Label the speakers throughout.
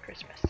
Speaker 1: Christmas.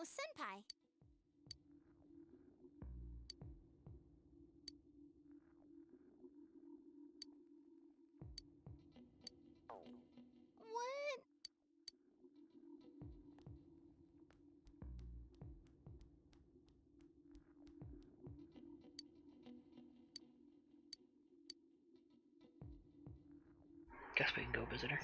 Speaker 2: Oh, senpai. What?
Speaker 1: Guess we can go visit her.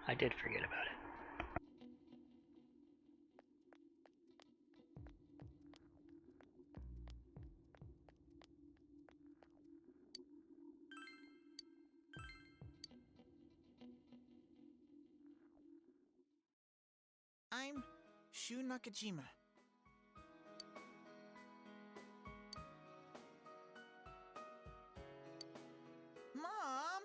Speaker 1: I did forget about it.
Speaker 3: I'm Shu Nakajima. Mom!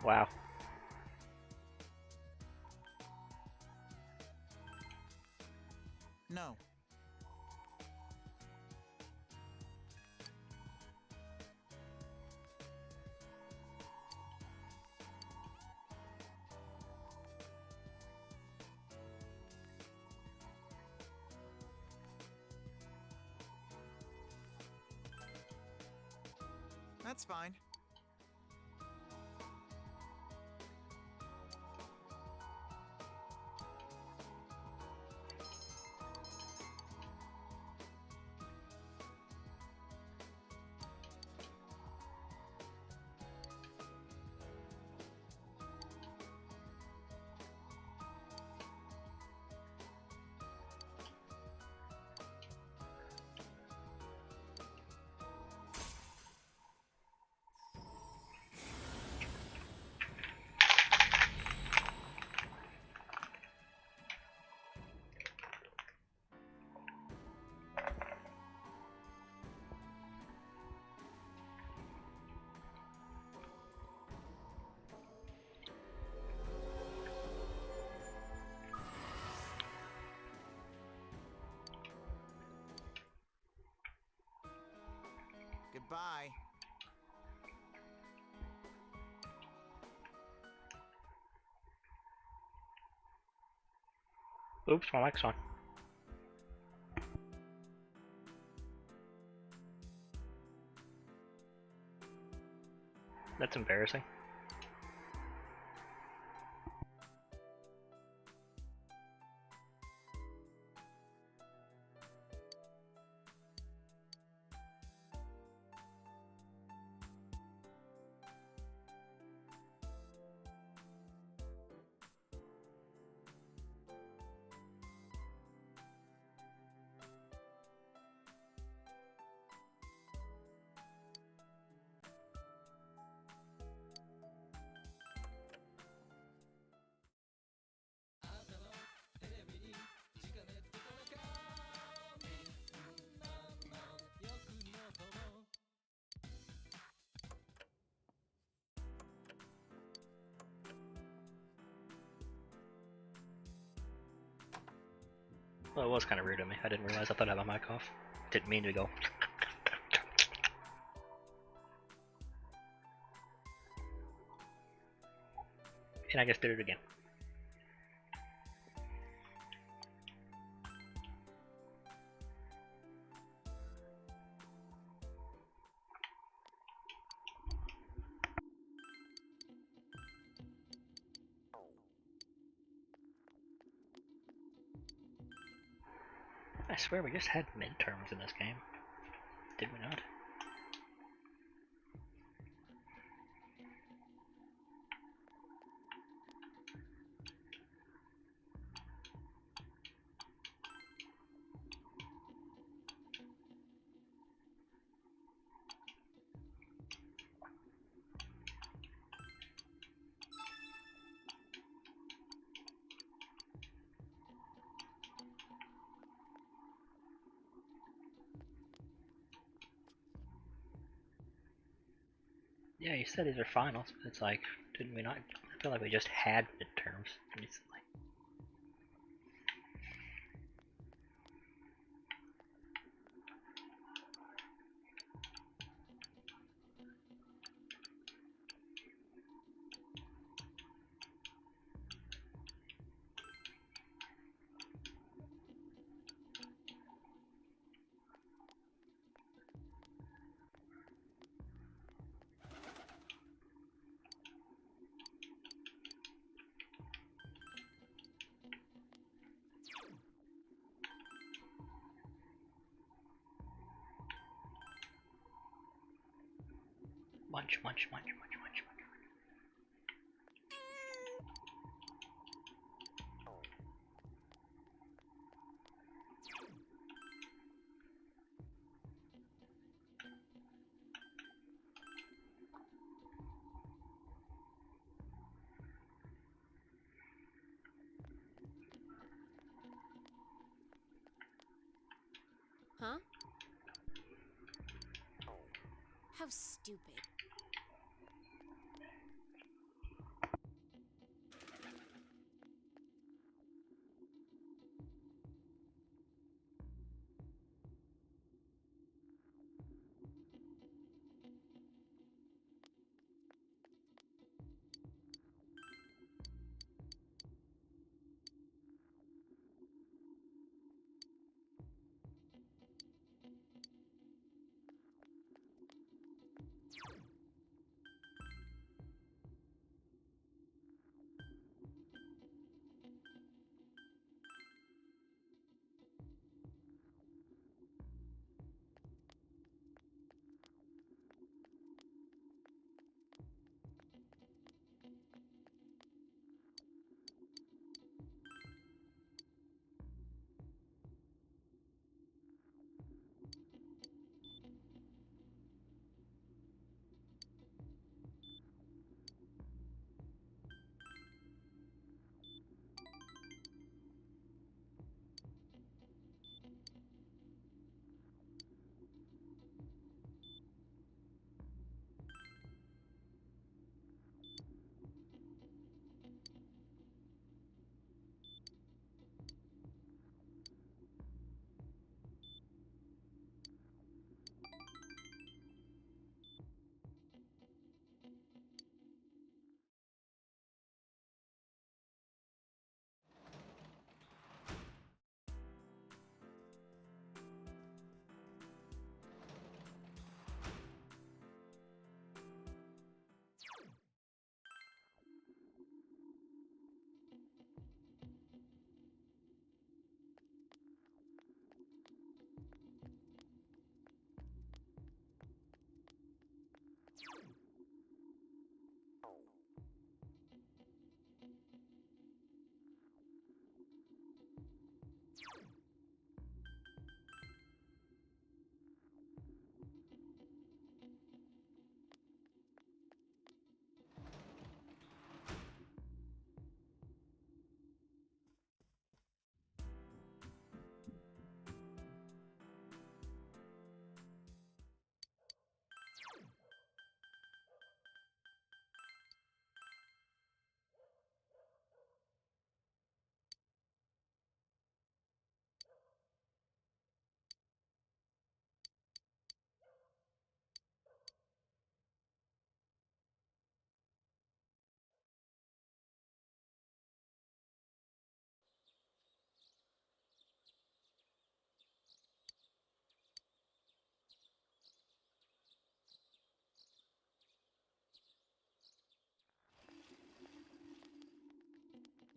Speaker 1: Wow.
Speaker 3: No. That's fine. Goodbye.
Speaker 1: Oops, my mic's on. That's embarrassing. Well, it was kind of rude of me. I didn't realize I thought I had my mic off. Didn't mean to go. And I just did it again. I swear we just had midterms in this game. Did we not? Yeah, you said these are finals, but it's like, didn't we not? I feel like we just had midterms recently. Munch, munch, munch, munch, munch, munch.
Speaker 2: Huh? How stupid.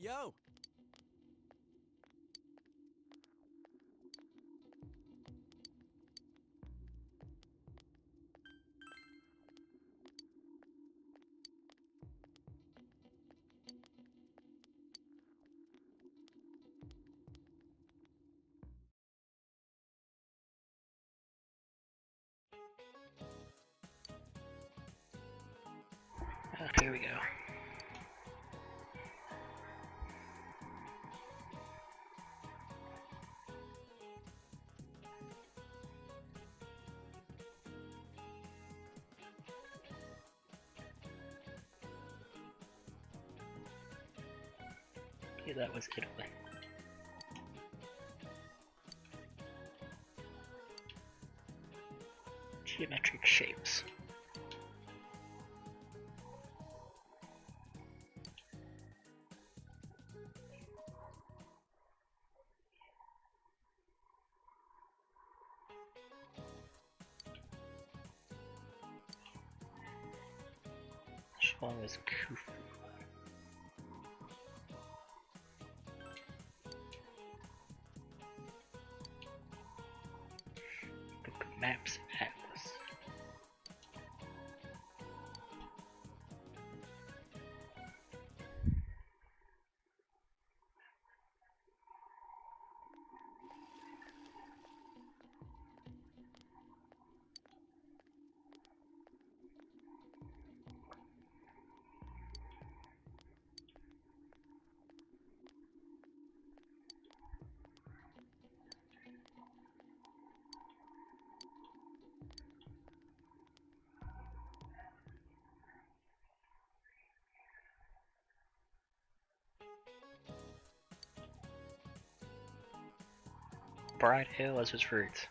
Speaker 4: Yo!
Speaker 1: Here we go. Yeah, that was Italy. Geometric shapes. Which one was Khufu? Google Maps Atlas. Bride Hill as its roots.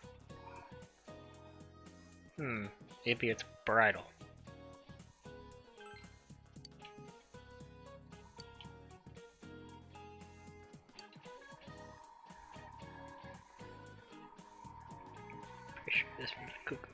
Speaker 1: Maybe it's bridal. Pretty sure this one's cuckoo.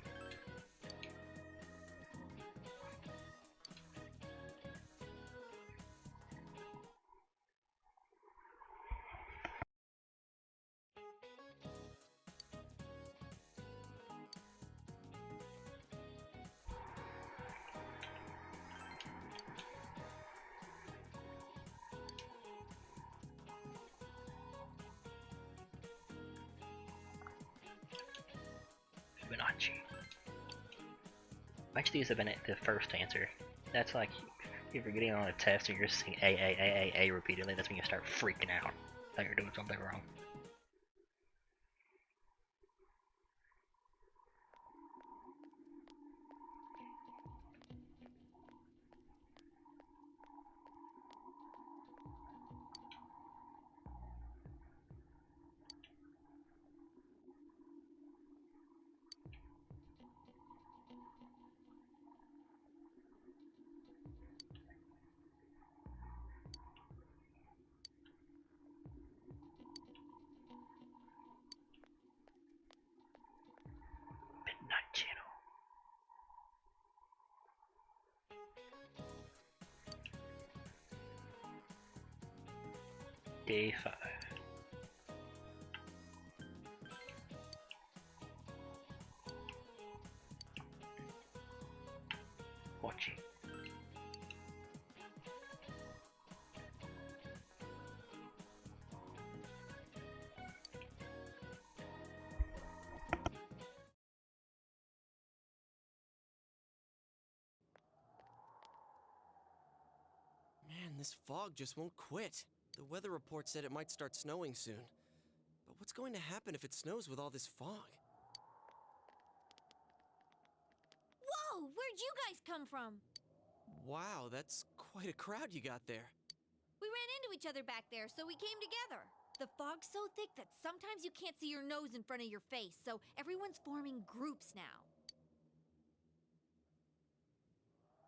Speaker 1: Fibonacci. Which of these have been the first answer? That's like if you're getting on a test and you're just saying A repeatedly, that's when you start freaking out that you're doing something wrong. Midnight Channel. Day 5. Watching.
Speaker 4: Man, this fog just won't quit. The weather report said it might start snowing soon. But what's going to happen if it snows with all this fog?
Speaker 2: Whoa! Where'd you guys come from?
Speaker 4: Wow, that's quite a crowd you got there.
Speaker 2: We ran into each other back there, so we came together. The fog's so thick that sometimes you can't see your nose in front of your face, so everyone's forming groups now.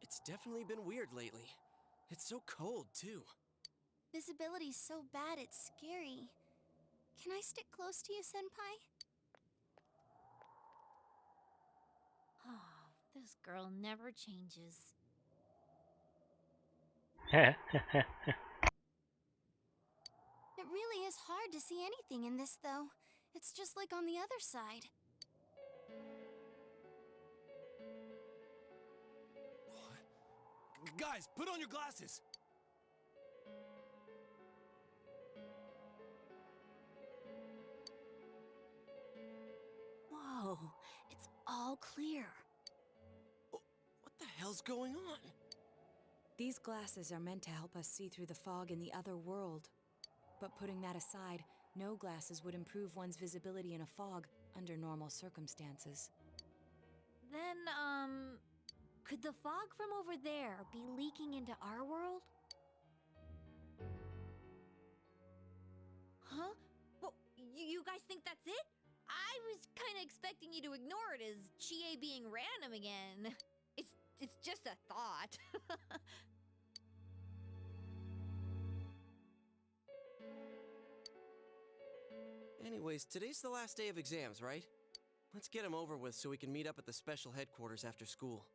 Speaker 4: It's definitely been weird lately. It's so cold, too.
Speaker 5: Visibility's so bad it's scary. Can I stick close to you, Senpai?
Speaker 2: Oh, this girl never changes.
Speaker 5: It really is hard to see anything in this, though. It's just like on the other side.
Speaker 6: What? Guys, put on your glasses!
Speaker 5: Whoa, it's all clear.
Speaker 4: What the hell's going on?
Speaker 7: These glasses are meant to help us see through the fog in the other world. But putting that aside, no glasses would improve one's visibility in a fog under normal circumstances.
Speaker 2: Then, could the fog from over there be leaking into our world? Huh? Well, you guys think that's it? I was kind of expecting you to ignore it as Chie being random again. It's just a thought.
Speaker 4: Anyways, today's the last day of exams, right? Let's get them over with so we can meet up at the special headquarters after school.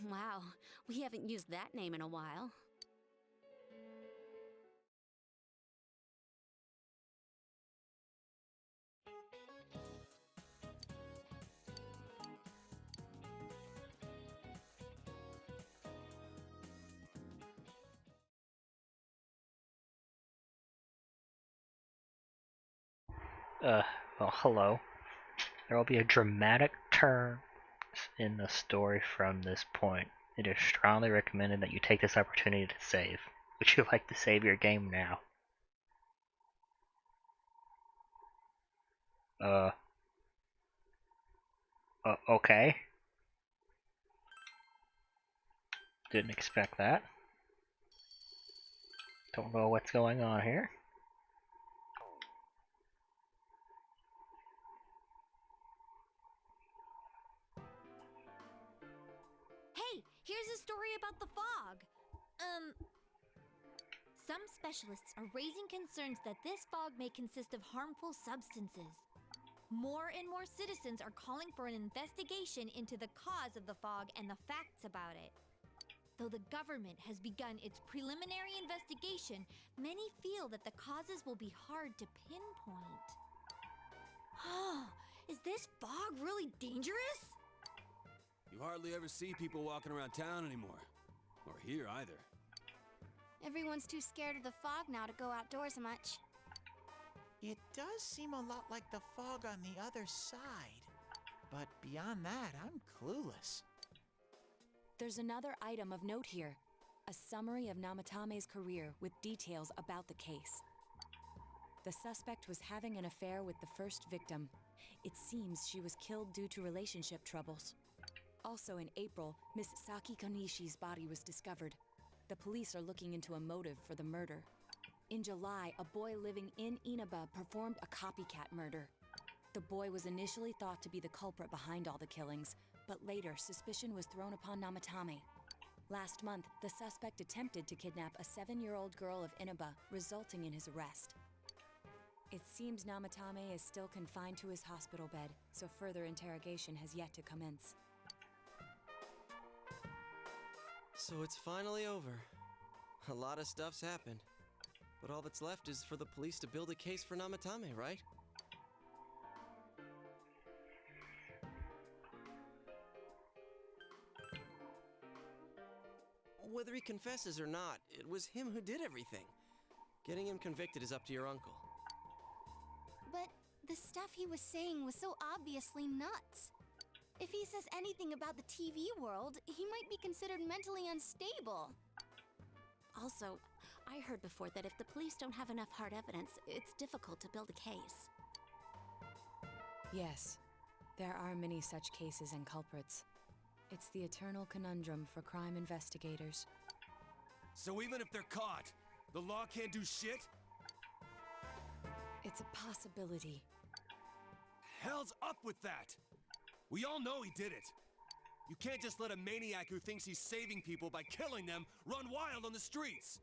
Speaker 5: Wow, we haven't used that name in a while.
Speaker 1: Well, hello. There will be a dramatic turn in the story from this point. It is strongly recommended that you take this opportunity to save. Would you like to save your game now? Okay. Didn't expect that. Don't know what's going on here.
Speaker 2: Hey, here's a story about the fog. Some specialists are raising concerns that this fog may consist of harmful substances. More and more citizens are calling for an investigation into the cause of the fog and the facts about it. Though the government has begun its preliminary investigation, many feel that the causes will be hard to pinpoint. Is this fog really dangerous?
Speaker 6: You hardly ever see people walking around town anymore. Or here either.
Speaker 5: Everyone's too scared of the fog now to go outdoors much.
Speaker 3: It does seem a lot like the fog on the other side. But beyond that, I'm clueless.
Speaker 7: There's another item of note here. A summary of Namatame's career with details about the case. The suspect was having an affair with the first victim. It seems she was killed due to relationship troubles. Also in April, Miss Saki Konishi's body was discovered. The police are looking into a motive for the murder. In July, a boy living in Inaba performed a copycat murder. The boy was initially thought to be the culprit behind all the killings, but later suspicion was thrown upon Namatame. Last month, the suspect attempted to kidnap a 7-year-old girl of Inaba, resulting in his arrest. It seems Namatame is still confined to his hospital bed, so further interrogation has yet to commence.
Speaker 4: So it's finally over. A lot of stuff's happened. But all that's left is for the police to build a case for Namatame, right? Whether he confesses or not, it was him who did everything. Getting him convicted is up to your uncle.
Speaker 5: But the stuff he was saying was so obviously nuts. If he says anything about the TV world, he might be considered mentally unstable. Also, I heard before that if the police don't have enough hard evidence, it's difficult to build a case.
Speaker 7: Yes, there are many such cases and culprits. It's the eternal conundrum for crime investigators.
Speaker 6: So even if they're caught, the law can't do shit?
Speaker 7: It's a possibility.
Speaker 6: Hell's up with that! We all know he did it. You can't just let a maniac who thinks he's saving people by killing them run wild on the streets!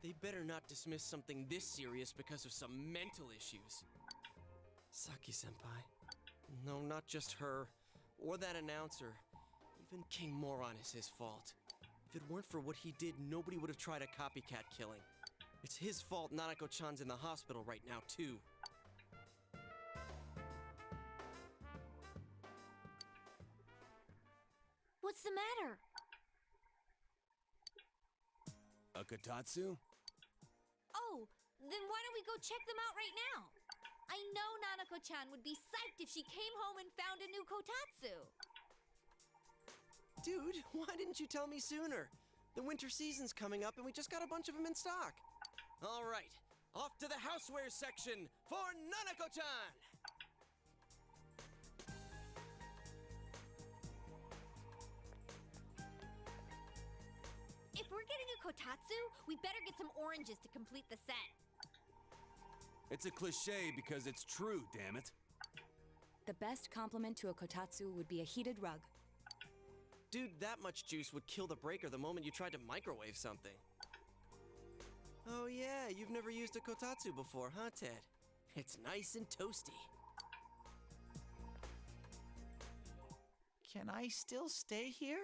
Speaker 4: They better not dismiss something this serious because of some mental issues. Saki-senpai. No, not just her. Or that announcer. Even King Moron is his fault. If it weren't for what he did, nobody would have tried a copycat killing. It's his fault Nanako-chan's in the hospital right now, too.
Speaker 2: What's the matter?
Speaker 6: A Kotatsu?
Speaker 2: Oh, then why don't we go check them out right now? I know Nanako-chan would be psyched if she came home and found a new kotatsu.
Speaker 4: Dude, why didn't you tell me sooner? The winter season's coming up and we just got a bunch of them in stock. All right, off to the houseware section for Nanako-chan!
Speaker 2: If we're getting a kotatsu, we better get some oranges to complete the set.
Speaker 6: It's a cliche because it's true, damn it.
Speaker 7: The best compliment to a kotatsu would be a heated rug.
Speaker 4: Dude, that much juice would kill the breaker the moment you tried to microwave something. Oh yeah, you've never used a kotatsu before, huh, Ted? It's nice and toasty.
Speaker 3: Can I still stay here?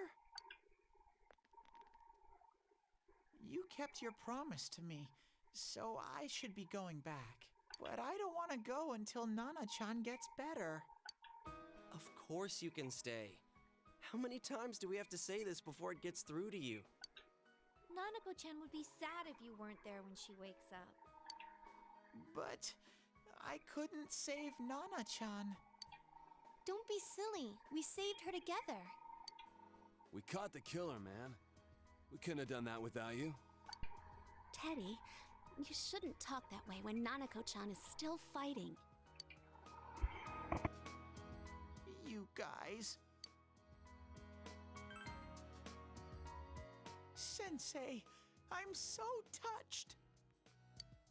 Speaker 3: You kept your promise to me, so I should be going back. But I don't want to go until Nana-chan gets better.
Speaker 4: Of course you can stay. How many times do we have to say this before it gets through to you?
Speaker 2: Nanako-chan would be sad if you weren't there when she wakes up.
Speaker 3: But I couldn't save Nana-chan.
Speaker 5: Don't be silly. We saved her together.
Speaker 6: We caught the killer, man. We couldn't have done that without you.
Speaker 5: Teddy, you shouldn't talk that way when Nanako-chan is still fighting.
Speaker 3: You guys. Sensei, I'm so touched.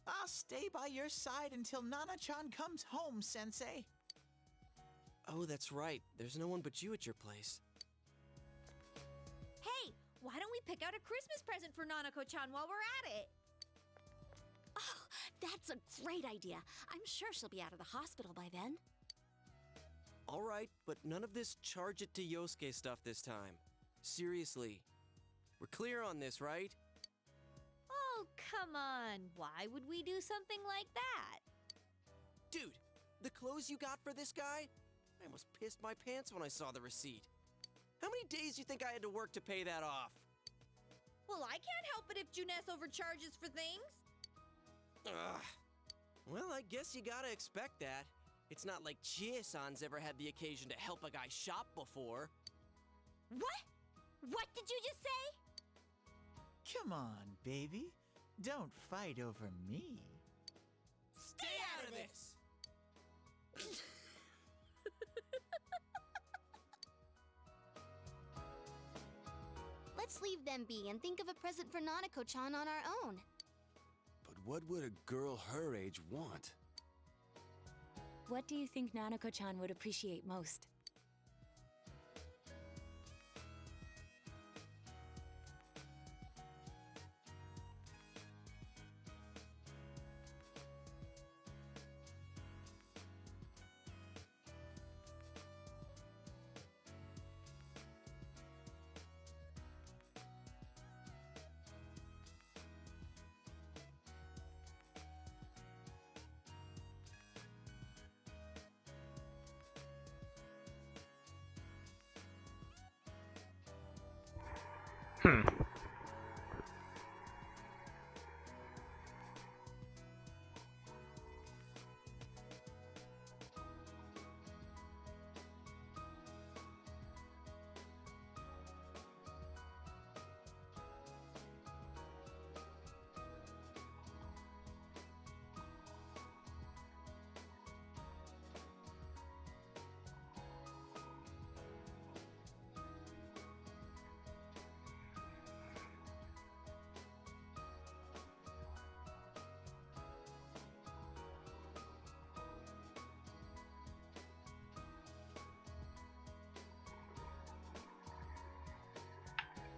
Speaker 3: I'll stay by your side until Nana-chan comes home, Sensei.
Speaker 4: Oh, that's right. There's no one but you at your place.
Speaker 2: Hey, why don't we pick out a Christmas present for Nanako-chan while we're at it?
Speaker 5: Oh, that's a great idea. I'm sure she'll be out of the hospital by then.
Speaker 4: All right, but none of this charge it to Yosuke stuff this time. Seriously. We're clear on this, right?
Speaker 2: Oh, come on. Why would we do something like that?
Speaker 4: Dude, the clothes you got for this guy? I almost pissed my pants when I saw the receipt. How many days do you think I had to work to pay that off?
Speaker 2: Well, I can't help it if Juness overcharges for things.
Speaker 4: Ugh. Well, I guess you gotta expect that. It's not like Chie-san's ever had the occasion to help a guy shop before.
Speaker 2: What? What did you just say?
Speaker 3: Come on, baby. Don't fight over me.
Speaker 4: Stay out of this!
Speaker 5: Let's leave them be and think of a present for Nanako-chan on our own.
Speaker 6: But what would a girl her age want?
Speaker 7: What do you think Nanako-chan would appreciate most?
Speaker 1: Hmm.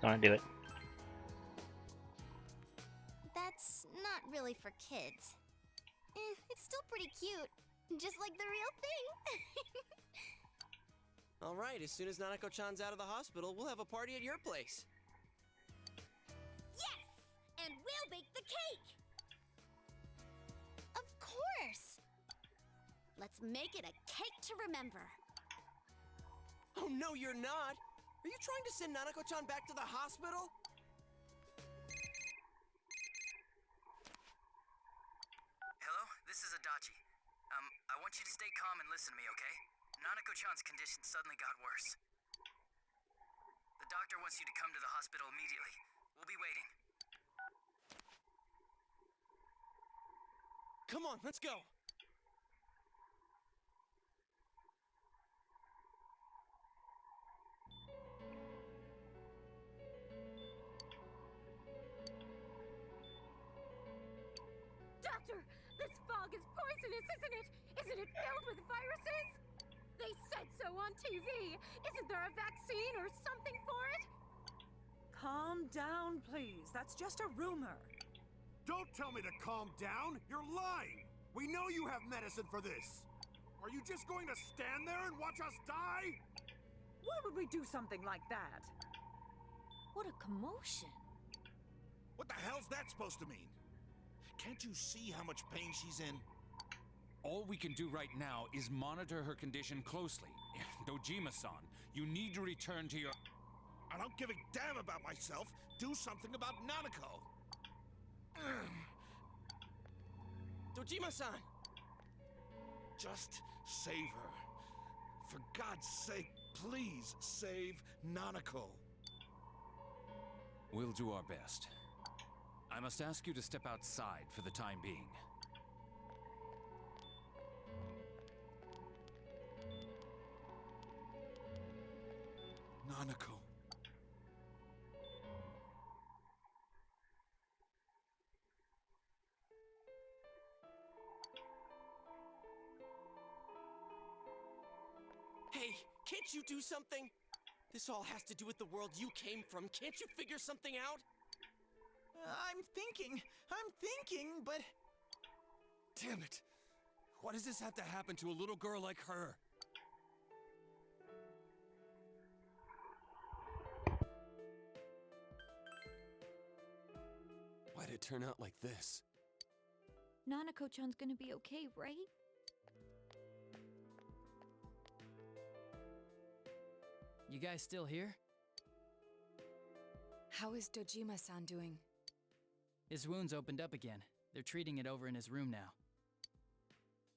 Speaker 1: I want to do it.
Speaker 5: That's not really for kids. It's still pretty cute. Just like the real thing.
Speaker 4: All right, as soon as Nanako-chan's out of the hospital, we'll have a party at your place.
Speaker 2: Yes! And we'll bake the cake!
Speaker 5: Let's make it a cake to remember.
Speaker 4: Oh, no, you're not. Are you trying to send Nanako-chan back to the hospital?
Speaker 8: Hello, this is Adachi. I want you to stay calm and listen to me, okay? Nanako-chan's condition suddenly got worse. The doctor wants you to come to the hospital immediately. We'll be waiting.
Speaker 4: Come on, let's go.
Speaker 9: Doctor, this fog is poisonous, isn't it? Isn't it filled with viruses? They said so on TV. Isn't there a vaccine or something for it?
Speaker 10: Calm down, please. That's just a rumor.
Speaker 6: Don't tell me to calm down! You're lying! We know you have medicine for this! Are you just going to stand there and watch us die?
Speaker 10: Why would we do something like that?
Speaker 2: What a commotion.
Speaker 6: What the hell's that supposed to mean? Can't you see how much pain she's in?
Speaker 11: All we can do right now is monitor her condition closely. Dojima-san, you need to return to your...
Speaker 6: I don't give a damn about myself! Do something about Nanako!
Speaker 4: Dojima-san!
Speaker 6: Just save her. For God's sake, please save Nanako.
Speaker 11: We'll do our best. I must ask you to step outside for the time being.
Speaker 6: Nanako.
Speaker 4: Hey, can't you do something? This all has to do with the world you came from. Can't you figure something out?
Speaker 3: I'm thinking, but...
Speaker 6: Damn it! Why does this have to happen to a little girl like her?
Speaker 4: Why'd it turn out like this?
Speaker 2: Nanako-chan's gonna be okay, right?
Speaker 12: You guys still here?
Speaker 7: How is Dojima-san doing?
Speaker 12: His wound's opened up again. They're treating it over in his room now.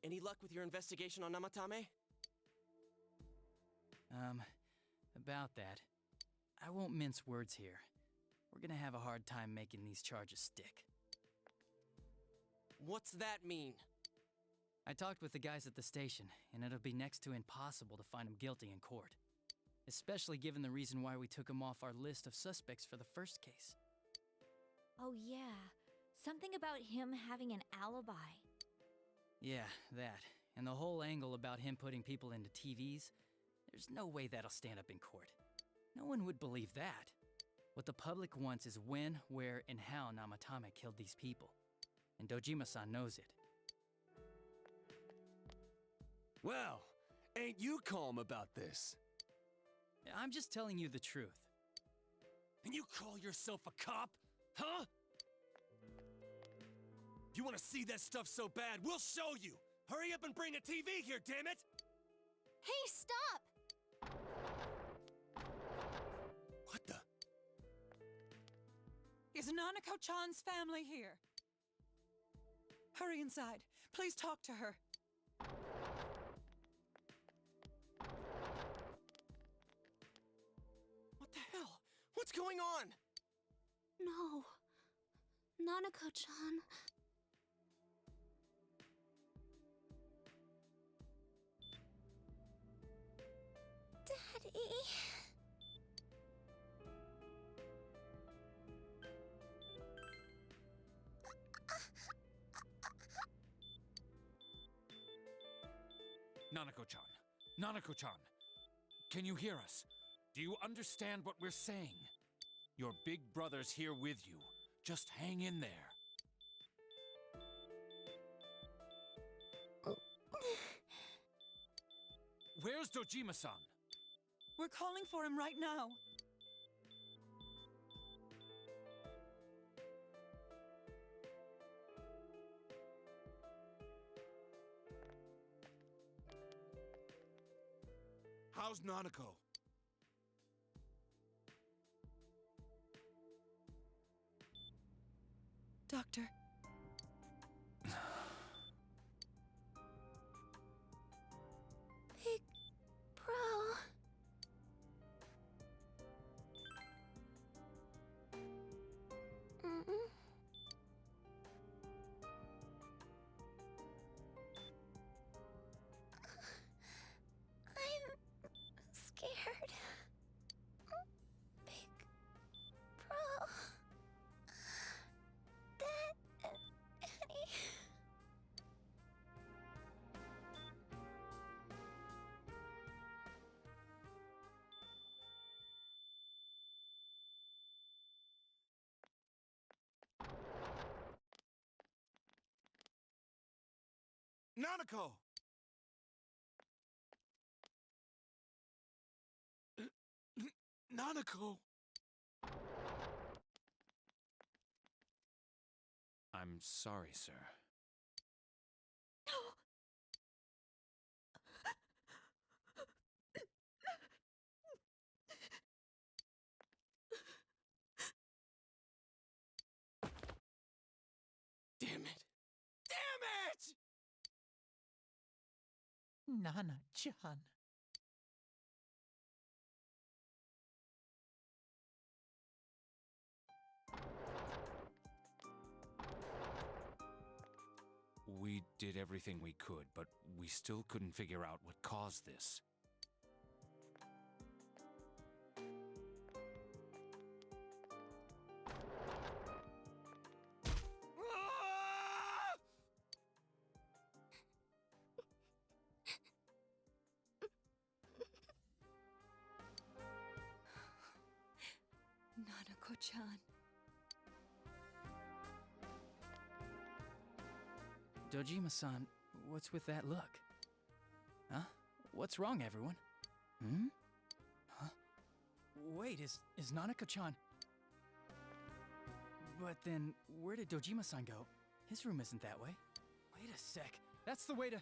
Speaker 4: Any luck with your investigation on Namatame?
Speaker 12: About that. I won't mince words here. We're gonna have a hard time making these charges stick.
Speaker 4: What's that mean?
Speaker 12: I talked with the guys at the station, and it'll be next to impossible to find him guilty in court. Especially given the reason why we took him off our list of suspects for the first case.
Speaker 2: Oh yeah, something about him having an alibi.
Speaker 12: Yeah, that. And the whole angle about him putting people into TVs, there's no way that'll stand up in court. No one would believe that. What the public wants is when, where, and how Namatame killed these people. And Dojima-san knows it.
Speaker 6: Well, ain't you calm about this?
Speaker 12: I'm just telling you the truth.
Speaker 6: And you call yourself a cop? Huh? You want to see that stuff so bad, we'll show you! Hurry up and bring a TV here, damn it!
Speaker 5: Hey, stop!
Speaker 6: What the?
Speaker 10: Is Nanako-chan's family here? Hurry inside. Please talk to her.
Speaker 4: What the hell? What's going on?
Speaker 5: No. Nanako-chan. Daddy.
Speaker 11: Nanako-chan. Nanako-chan. Can you hear us? Do you understand what we're saying? Your big brother's here with you. Just hang in there. Where's Dojima-san?
Speaker 10: We're calling for him right now.
Speaker 6: How's Nanako?
Speaker 12: Doctor.
Speaker 5: Big Bro. I'm scared. Big Bro. Dad and Annie.
Speaker 6: Nanako! Nanako!
Speaker 11: I'm sorry, sir.
Speaker 4: Damn it! Damn it!
Speaker 3: Nana-chan.
Speaker 11: We did everything we could, but we still couldn't figure out what caused this.
Speaker 4: Ah!
Speaker 7: Nanako-chan.
Speaker 12: Dojima-san, what's with that look? Huh? What's wrong, everyone? Hmm? Huh? Wait, is Nanako-chan... But then, where did Dojima-san go? His room isn't that way. Wait a sec. That's the way to...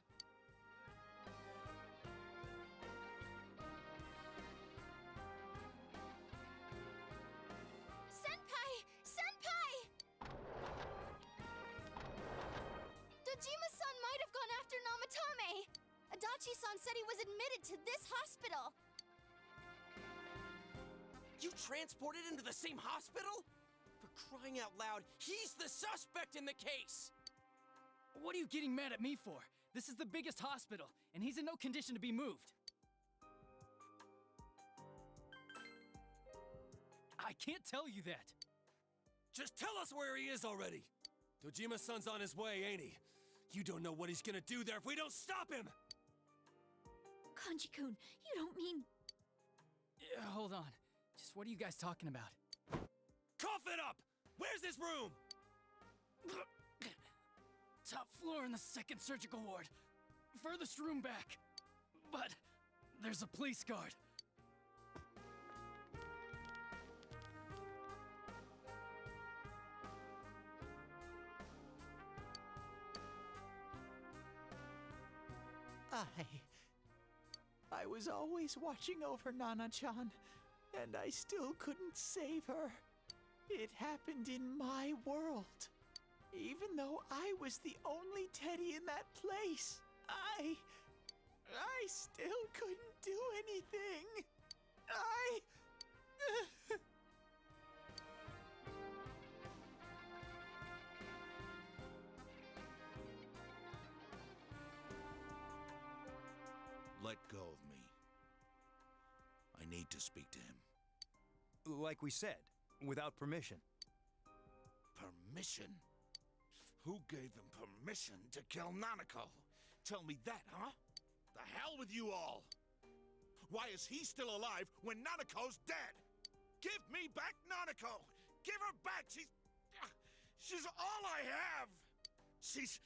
Speaker 5: Senpai! Senpai! Dojima-san might have gone after Namatame! Adachi-san said he was admitted to this hospital!
Speaker 4: You transported him to the same hospital? For crying out loud, he's the suspect in the case!
Speaker 12: What are you getting mad at me for? This is the biggest hospital, and he's in no condition to be moved. I can't tell you that.
Speaker 6: Just tell us where he is already! Dojima-san's on his way, ain't he? You don't know what he's gonna do there if we don't stop him!
Speaker 2: Kanji-kun, you don't mean...
Speaker 12: Hold on. Just what are you guys talking about?
Speaker 6: Cough it up! Where's his room?
Speaker 12: Top floor in the second surgical ward. Furthest room back. But there's a police guard.
Speaker 3: I was always watching over Nana-chan, and I still couldn't save her. It happened in my world. Even though I was the only Teddy in that place, I still couldn't do anything.
Speaker 6: Let go of me. I need to speak to him.
Speaker 13: Like we said, without permission.
Speaker 6: Permission? Who gave them permission to kill Nanako? Tell me that, huh? The hell with you all! Why is he still alive when Nanako's dead? Give me back Nanako! Give her back! She's all I have! She's...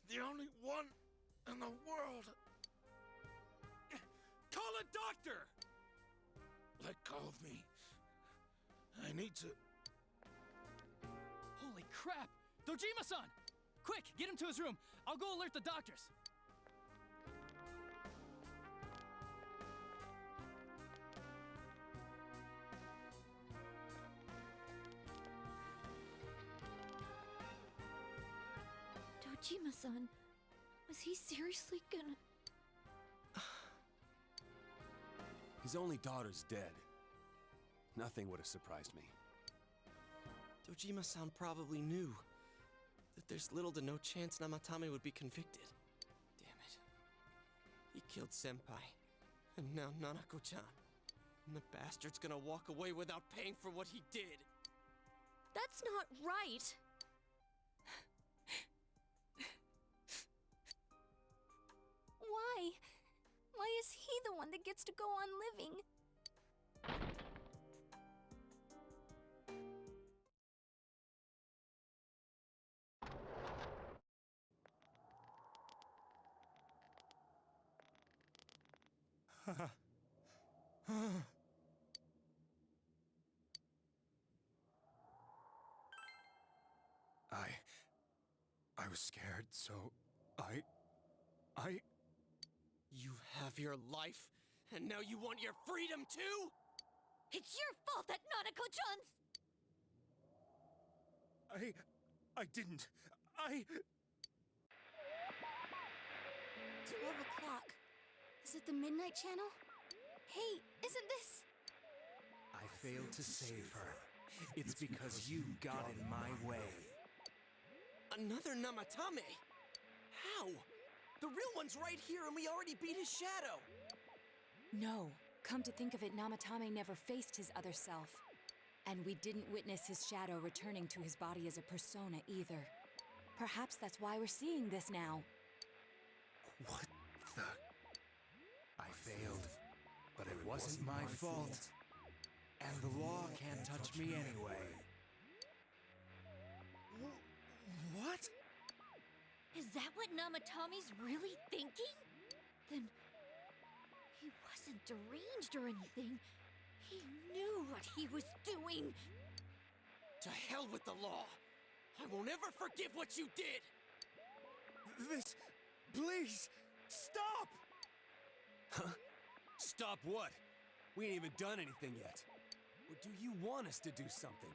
Speaker 6: the only one in the world. Call a doctor! Let go of me. I need to...
Speaker 12: Holy crap! Dojima-san! Quick, get him to his room. I'll go alert the doctors.
Speaker 2: Dojima-san, was he seriously gonna...
Speaker 14: His only daughter's dead. Nothing would have surprised me.
Speaker 4: Dojima-san probably knew that there's little to no chance Namatame would be convicted. Damn it. He killed Senpai, and now Nanako-chan. And the bastard's gonna walk away without paying for what he did.
Speaker 9: That's not right!
Speaker 5: Why? Why is he the one that gets to go on living?
Speaker 14: I was scared, so
Speaker 4: You have your life, and now you want your freedom too?
Speaker 9: It's your fault that Nanako-chan's...
Speaker 14: I didn't.
Speaker 5: 12 o'clock. Is it the Midnight Channel? Hey, isn't this...
Speaker 13: I failed to save her. It's because you got in my way.
Speaker 4: Another Namatame? How? The real one's right here and we already beat his shadow!
Speaker 7: No. Come to think of it, Namatame never faced his other self. And we didn't witness his shadow returning to his body as a persona either. Perhaps that's why we're seeing this now.
Speaker 13: What the... I failed, but it wasn't my fault. And the law can't touch me anyway.
Speaker 4: What?
Speaker 2: Is that what Namatame's really thinking? Then... he wasn't deranged or anything. He knew what he was doing!
Speaker 4: To hell with the law! I won't ever forgive what you did!
Speaker 13: This... Please! Stop!
Speaker 14: Huh? Stop what? We ain't even done anything yet. Or do you want us to do something?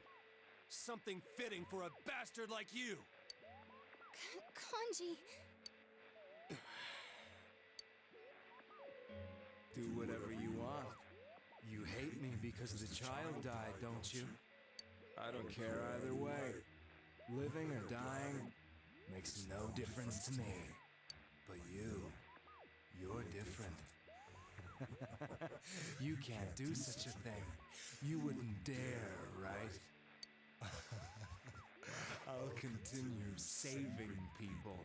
Speaker 14: Something fitting for a bastard like you!
Speaker 5: Kanji...
Speaker 13: Do whatever you want. You hate me because the child died, don't you? I don't care either way. Living or dying makes no difference to me. But you're different. You can't do such a thing. You wouldn't dare, right? I'll continue saving people.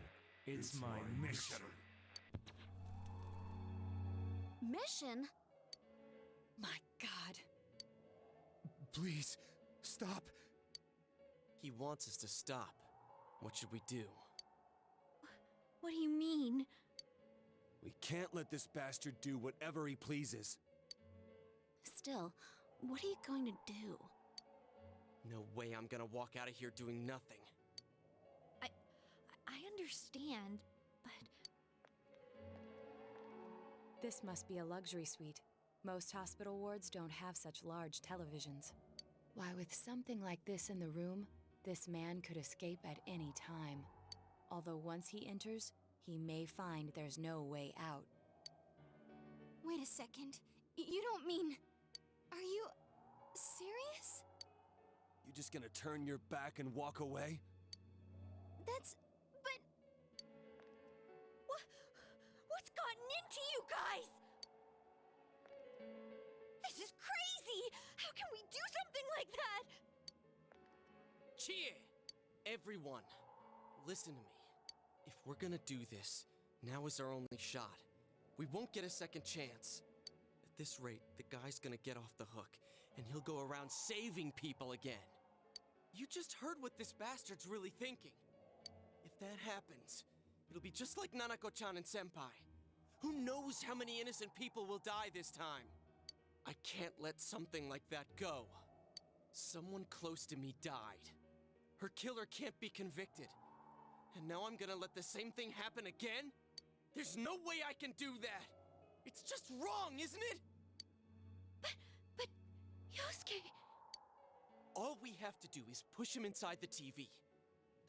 Speaker 13: It's my mission.
Speaker 5: Mission?
Speaker 7: My God.
Speaker 14: Please, stop.
Speaker 4: He wants us to stop. What should we do?
Speaker 2: What do you mean?
Speaker 14: We can't let this bastard do whatever he pleases.
Speaker 5: Still, what are you going to do?
Speaker 4: No way I'm gonna walk out of here doing nothing.
Speaker 2: I understand, but...
Speaker 7: This must be a luxury suite. Most hospital wards don't have such large televisions. Why, with something like this in the room, this man could escape at any time. Although once he enters, he may find there's no way out.
Speaker 5: Wait a second. You don't mean... Are you... serious?
Speaker 14: You just gonna turn your back and walk away?
Speaker 5: That's... but...
Speaker 2: What's gotten into you guys? This is crazy! How can we do something like that?
Speaker 4: Chie! Everyone, listen to me. If we're gonna do this, now is our only shot. We won't get a second chance. At this rate, the guy's gonna get off the hook, and he'll go around saving people again. You just heard what this bastard's really thinking. If that happens, it'll be just like Nanako-chan and Senpai. Who knows how many innocent people will die this time? I can't let something like that go. Someone close to me died. Her killer can't be convicted. And now I'm gonna let the same thing happen again? There's no way I can do that! It's just wrong, isn't it?
Speaker 2: But... Yosuke...
Speaker 4: All we have to do is push him inside the TV.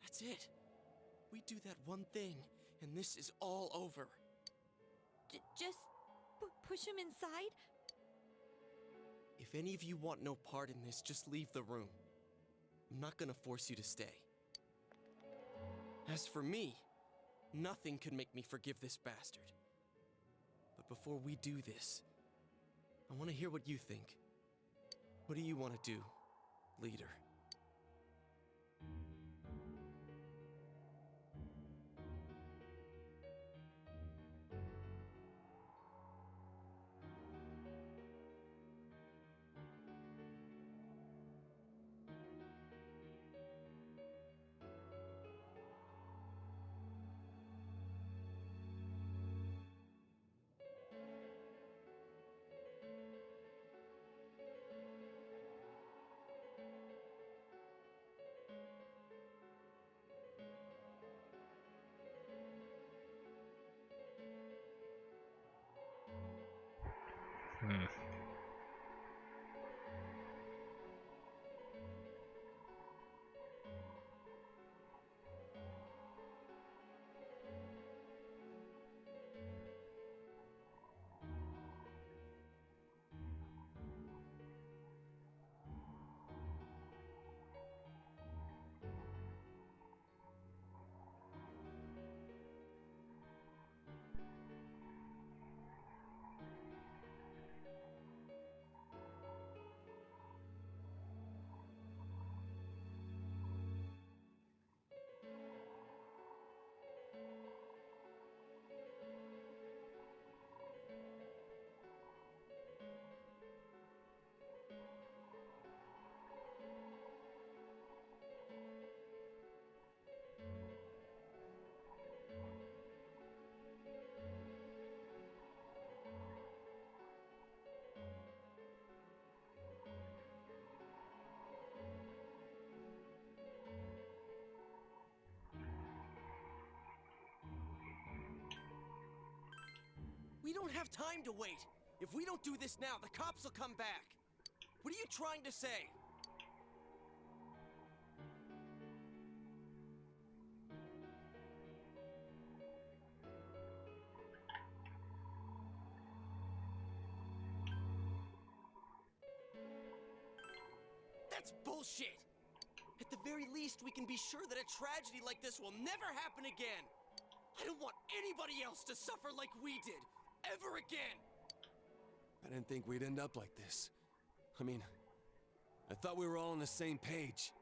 Speaker 4: That's it. We do that one thing, and this is all over.
Speaker 2: Just push him inside?
Speaker 4: If any of you want no part in this, just leave the room. I'm not gonna force you to stay. As for me, nothing could make me forgive this bastard. But before we do this, I want to hear what you think. What do you want to do, leader?
Speaker 1: Hmm.
Speaker 4: We don't have time to wait. If we don't do this now, the cops will come back. What are you trying to say? That's bullshit! At the very least, we can be sure that a tragedy like this will never happen again. I don't want anybody else to suffer like we did, ever again!
Speaker 14: I didn't think we'd end up like this. I mean, I thought we were all on the same page.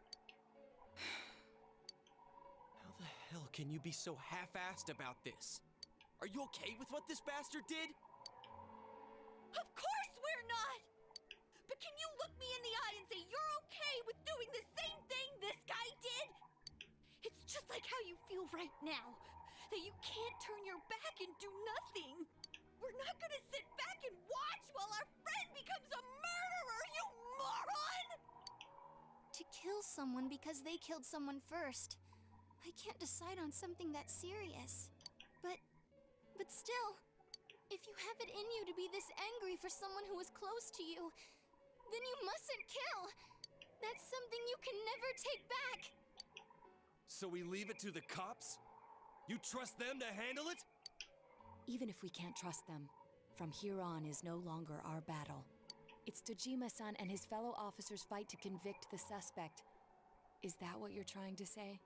Speaker 4: How the hell can you be so half-assed about this? Are you okay with what this bastard did?
Speaker 2: Of course we're not! But can you look me in the eye and say you're okay with doing the same thing this guy did? It's just like how you feel right now. That you can't turn your back and do nothing. We're not gonna sit back and watch while our friend becomes a murderer, you moron!
Speaker 5: To kill someone because they killed someone first. I can't decide on something that serious. But still, if you have it in you to be this angry for someone who was close to you, then you mustn't kill. That's something you can never take back.
Speaker 14: So we leave it to the cops? You trust them to handle it?
Speaker 7: Even if we can't trust them, from here on is no longer our battle. It's Dojima-san and his fellow officers' fight to convict the suspect. Is that what you're trying to say?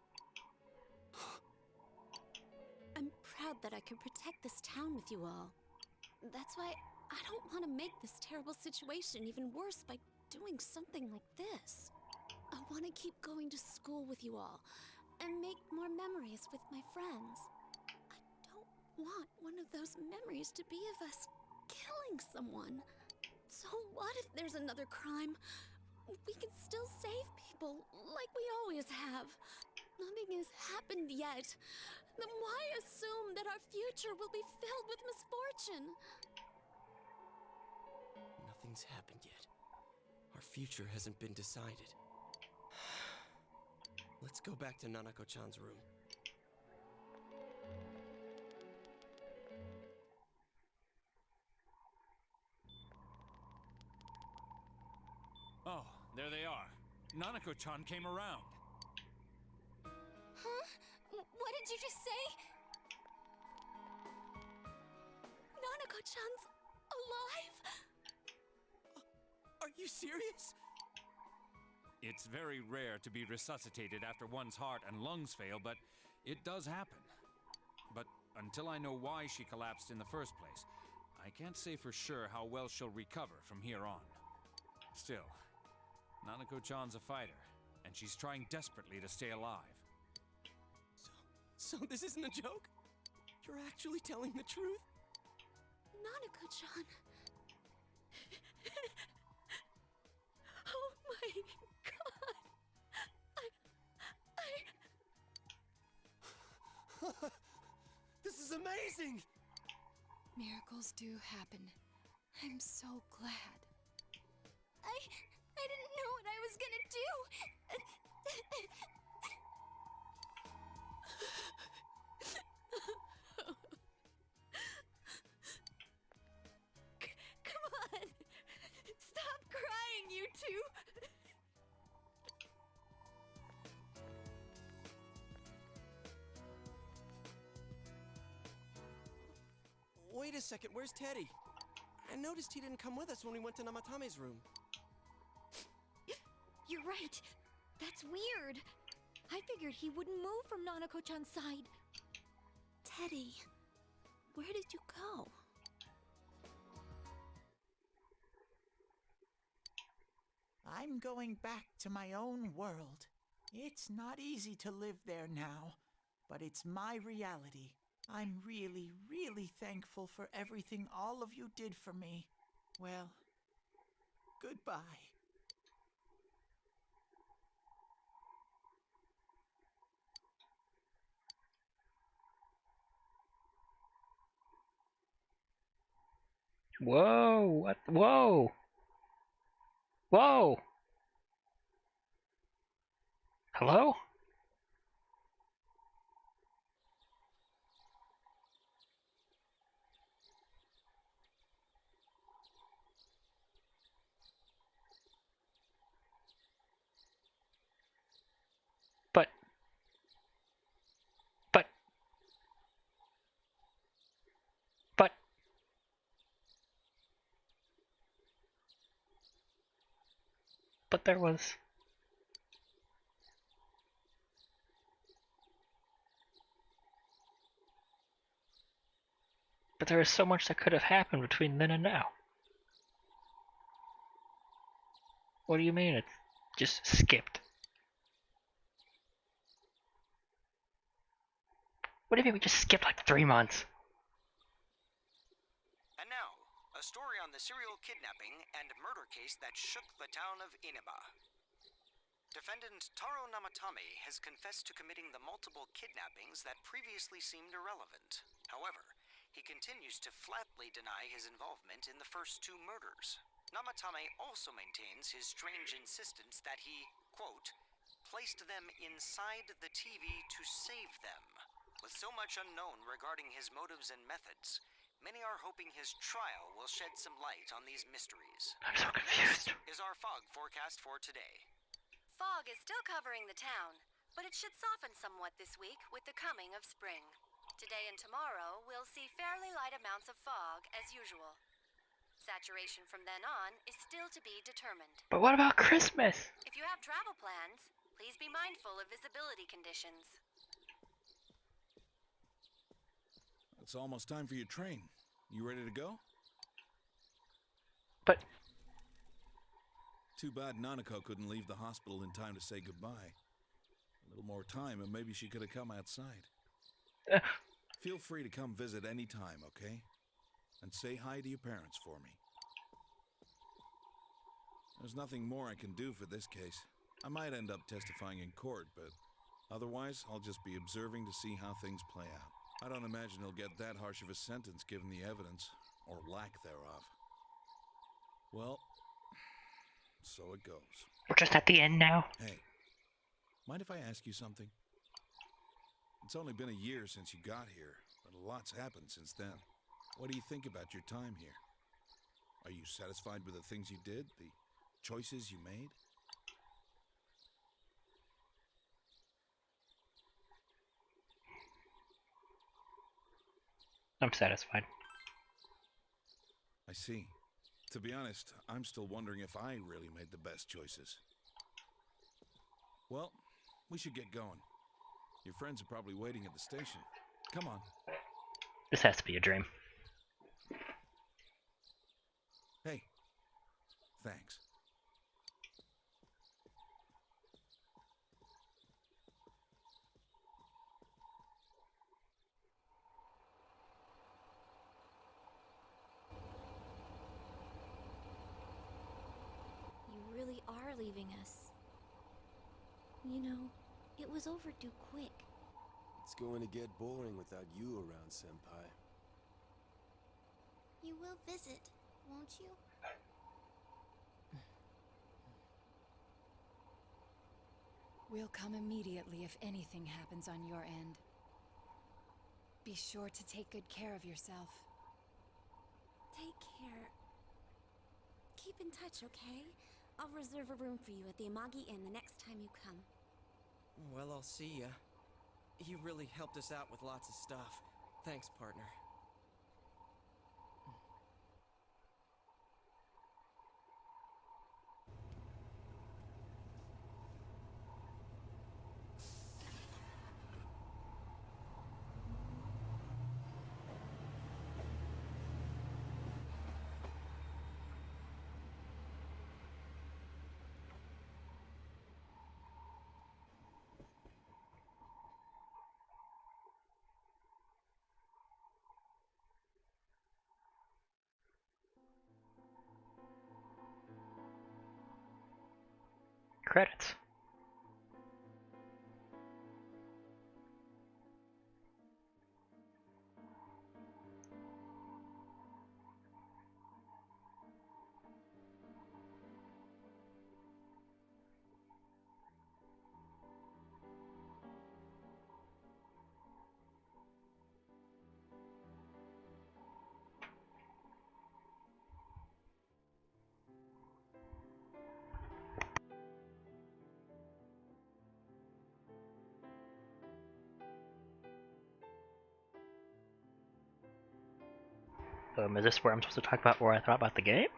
Speaker 9: I'm proud that I can protect this town with you all. That's why I don't want to make this terrible situation even worse by doing something like this. I want to keep going to school with you all and make more memories with my friends. I don't want one of those memories to be of us killing someone. So what if there's another crime? We can still save people like we always have. Nothing has happened yet. Then why assume that our future will be filled with misfortune?
Speaker 4: Nothing's happened yet. Our future hasn't been decided. Let's go back to Nanako-chan's room.
Speaker 11: Oh, there they are. Nanako-chan came around.
Speaker 5: Huh? What did you you say? Nanako-chan's alive?
Speaker 14: Are you serious?
Speaker 11: It's very rare to be resuscitated after one's heart and lungs fail, but it does happen. But until I know why she collapsed in the first place, I can't say for sure how well she'll recover from here on. Still, Nanako-chan's a fighter, and she's trying desperately to stay alive.
Speaker 14: So this isn't a joke? You're actually telling the truth?
Speaker 9: Nanako-chan. Oh my god.
Speaker 14: This is amazing!
Speaker 7: Miracles do happen. I'm so glad.
Speaker 5: I didn't know what I was gonna do.
Speaker 2: Come on! Stop crying, you two!
Speaker 4: Wait a second, where's Teddy? I noticed he didn't come with us when we went to Namatame's room.
Speaker 2: You're right. That's weird. I figured he wouldn't move from Nanako-chan's side.
Speaker 9: Teddy, where did you go?
Speaker 3: I'm going back to my own world. It's not easy to live there now, but it's my reality. I'm really, really thankful for everything all of you did for me. Well, goodbye.
Speaker 1: Whoa! What? Whoa! Whoa! Hello? But... But... But... But there was... But there is so much that could have happened between then and now. What do you mean it's just skipped? What do you mean we just skipped like 3 months?
Speaker 8: And now, a story on the serial kidnapping and murder case that shook the town of Inaba. Defendant Taro Namatame has confessed to committing the multiple kidnappings that previously seemed irrelevant. However, he continues to flatly deny his involvement in the first 2 murders. Namatame also maintains his strange insistence that he, quote, placed them inside the TV to save them. With so much unknown regarding his motives and methods, many are hoping his trial will shed some light on these mysteries.
Speaker 1: I'm so confused.
Speaker 8: This is our fog forecast for today.
Speaker 15: Fog is still covering the town, but it should soften somewhat this week with the coming of spring. Today and tomorrow, we'll see fairly light amounts of fog as usual. Saturation from then on is still to be determined.
Speaker 1: But what about Christmas?
Speaker 15: If you have travel plans, please be mindful of visibility conditions.
Speaker 6: It's almost time for your train. You ready to go?
Speaker 1: But...
Speaker 6: Too bad Nanako couldn't leave the hospital in time to say goodbye. A little more time and maybe she could have come outside. Feel free to come visit any time, okay? And say hi to your parents for me. There's nothing more I can do for this case. I might end up testifying in court, but otherwise I'll just be observing to see how things play out. I don't imagine he'll get that harsh of a sentence given the evidence, or lack thereof. Well, so it goes.
Speaker 1: We're just at the end now?
Speaker 6: Hey, mind if I ask you something? It's only been a year since you got here, but a lot's happened since then. What do you think about your time here? Are you satisfied with the things you did, the choices you made?
Speaker 1: I'm satisfied.
Speaker 6: I see. To be honest, I'm still wondering if I really made the best choices. Well, we should get going. Your friends are probably waiting at the station. Come on.
Speaker 1: This has to be a dream.
Speaker 6: Hey. Thanks.
Speaker 9: You really are leaving us. You know, it was overdue quick.
Speaker 14: It's going to get boring without you around, Senpai.
Speaker 5: You will visit, won't you?
Speaker 7: We'll come immediately if anything happens on your end. Be sure to take good care of yourself.
Speaker 9: Take care. Keep in touch, okay? I'll reserve a room for you at the Amagi Inn the next time you come.
Speaker 4: Well, I'll see ya. You really helped us out with lots of stuff. Thanks, partner.
Speaker 1: Credits. Is this where I'm supposed to talk about what I thought about the game?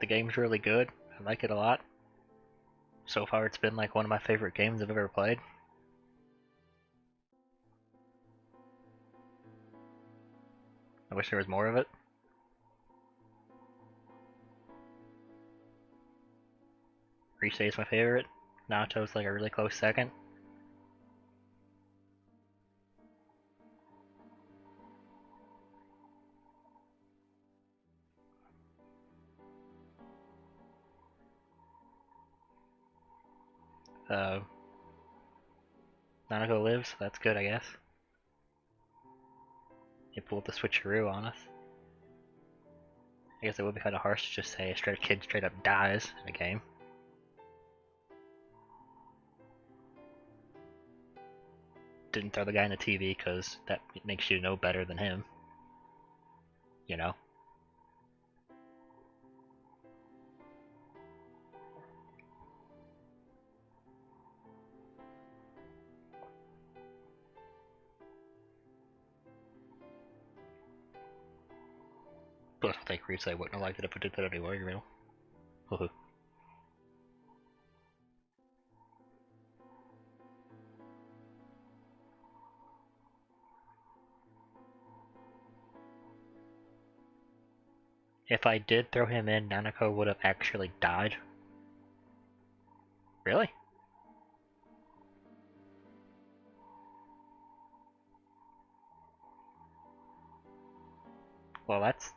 Speaker 1: The game's really good. I like it a lot. So far, it's been like one of my favorite games I've ever played. I wish there was more of it. Resay's my favorite. Nato's like a really close second. Nanako lives, that's good, I guess. He pulled the switcheroo on us. I guess it would be kind of harsh to just say a kid straight up dies in a game. Didn't throw the guy in the TV because that makes you know better than him. You know? Plus, I think Risay wouldn't have liked it if I did that anyway, you know? If I did throw him in, Nanako would have actually died. Really? Well, that's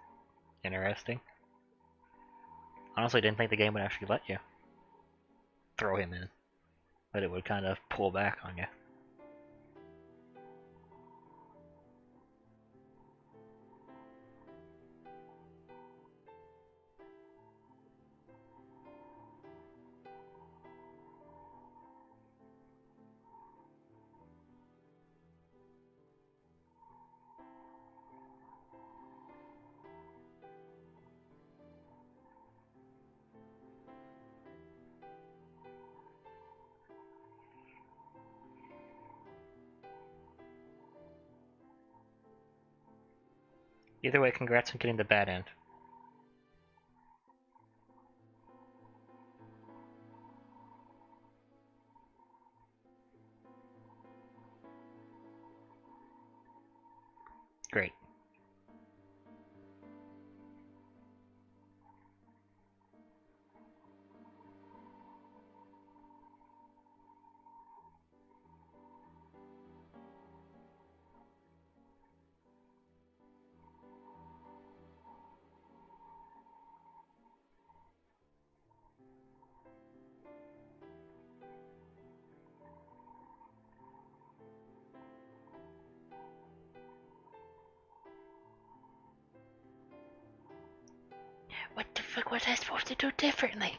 Speaker 1: interesting. Honestly, didn't think the game would actually let you throw him in, but it would kind of pull back on you. Either way, congrats on getting the bad end. Great. What the fuck was I supposed to do differently?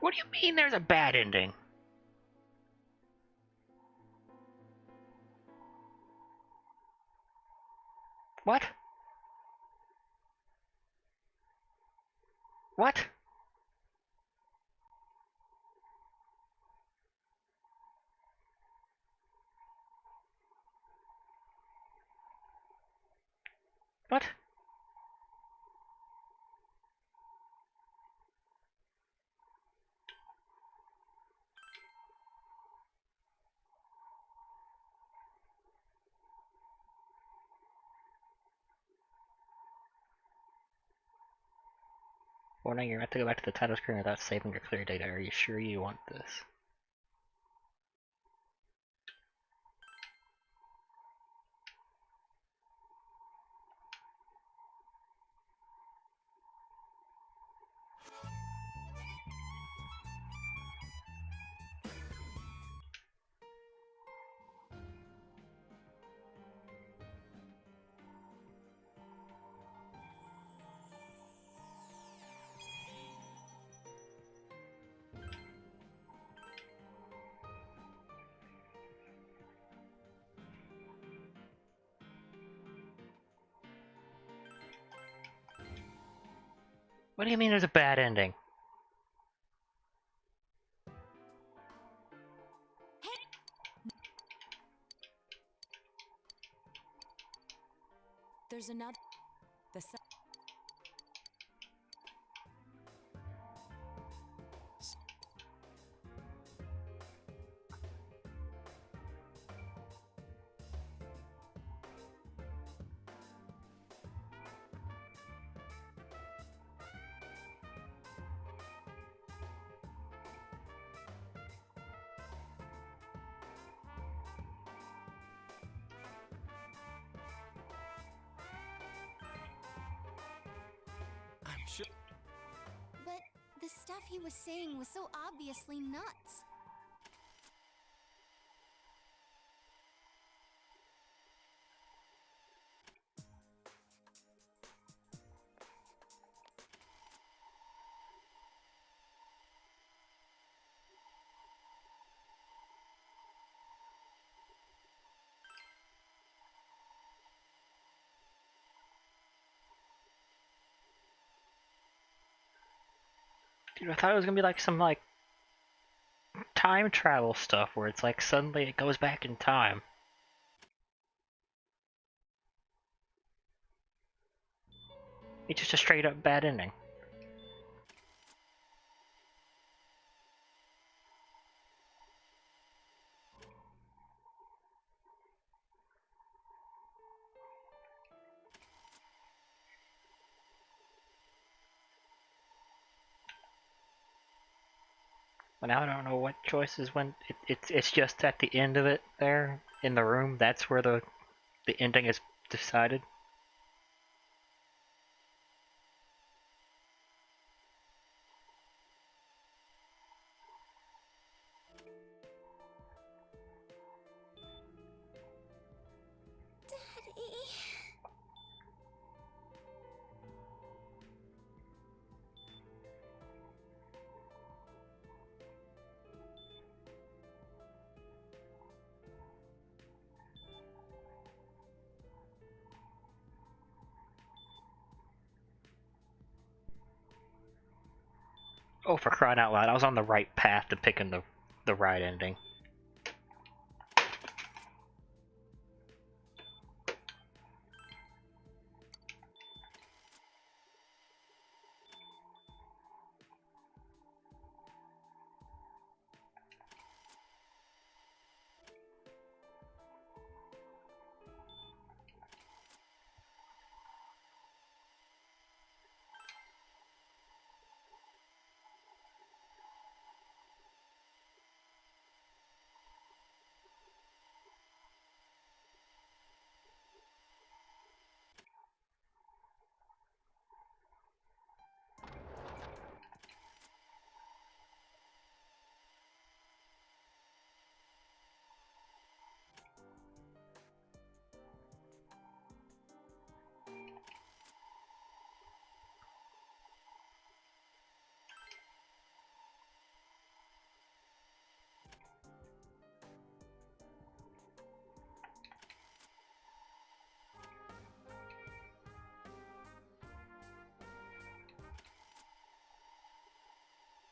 Speaker 1: What do you mean there's a bad ending? What? What? What? Warning, you're about to go back to the title screen without saving your clear data. Are you sure you want this? What do you mean there's a bad ending?
Speaker 7: There's another. The
Speaker 4: I'm sure.
Speaker 5: But the stuff he was saying was so obviously nuts.
Speaker 1: Dude, I thought it was gonna be like some like time travel stuff where it's like suddenly it goes back in time. It's just a straight up bad ending. But now I don't know what choices when it's just at the end of it there in the room. That's where the ending is decided. Oh, for crying out loud! I was on the right path to picking the right ending.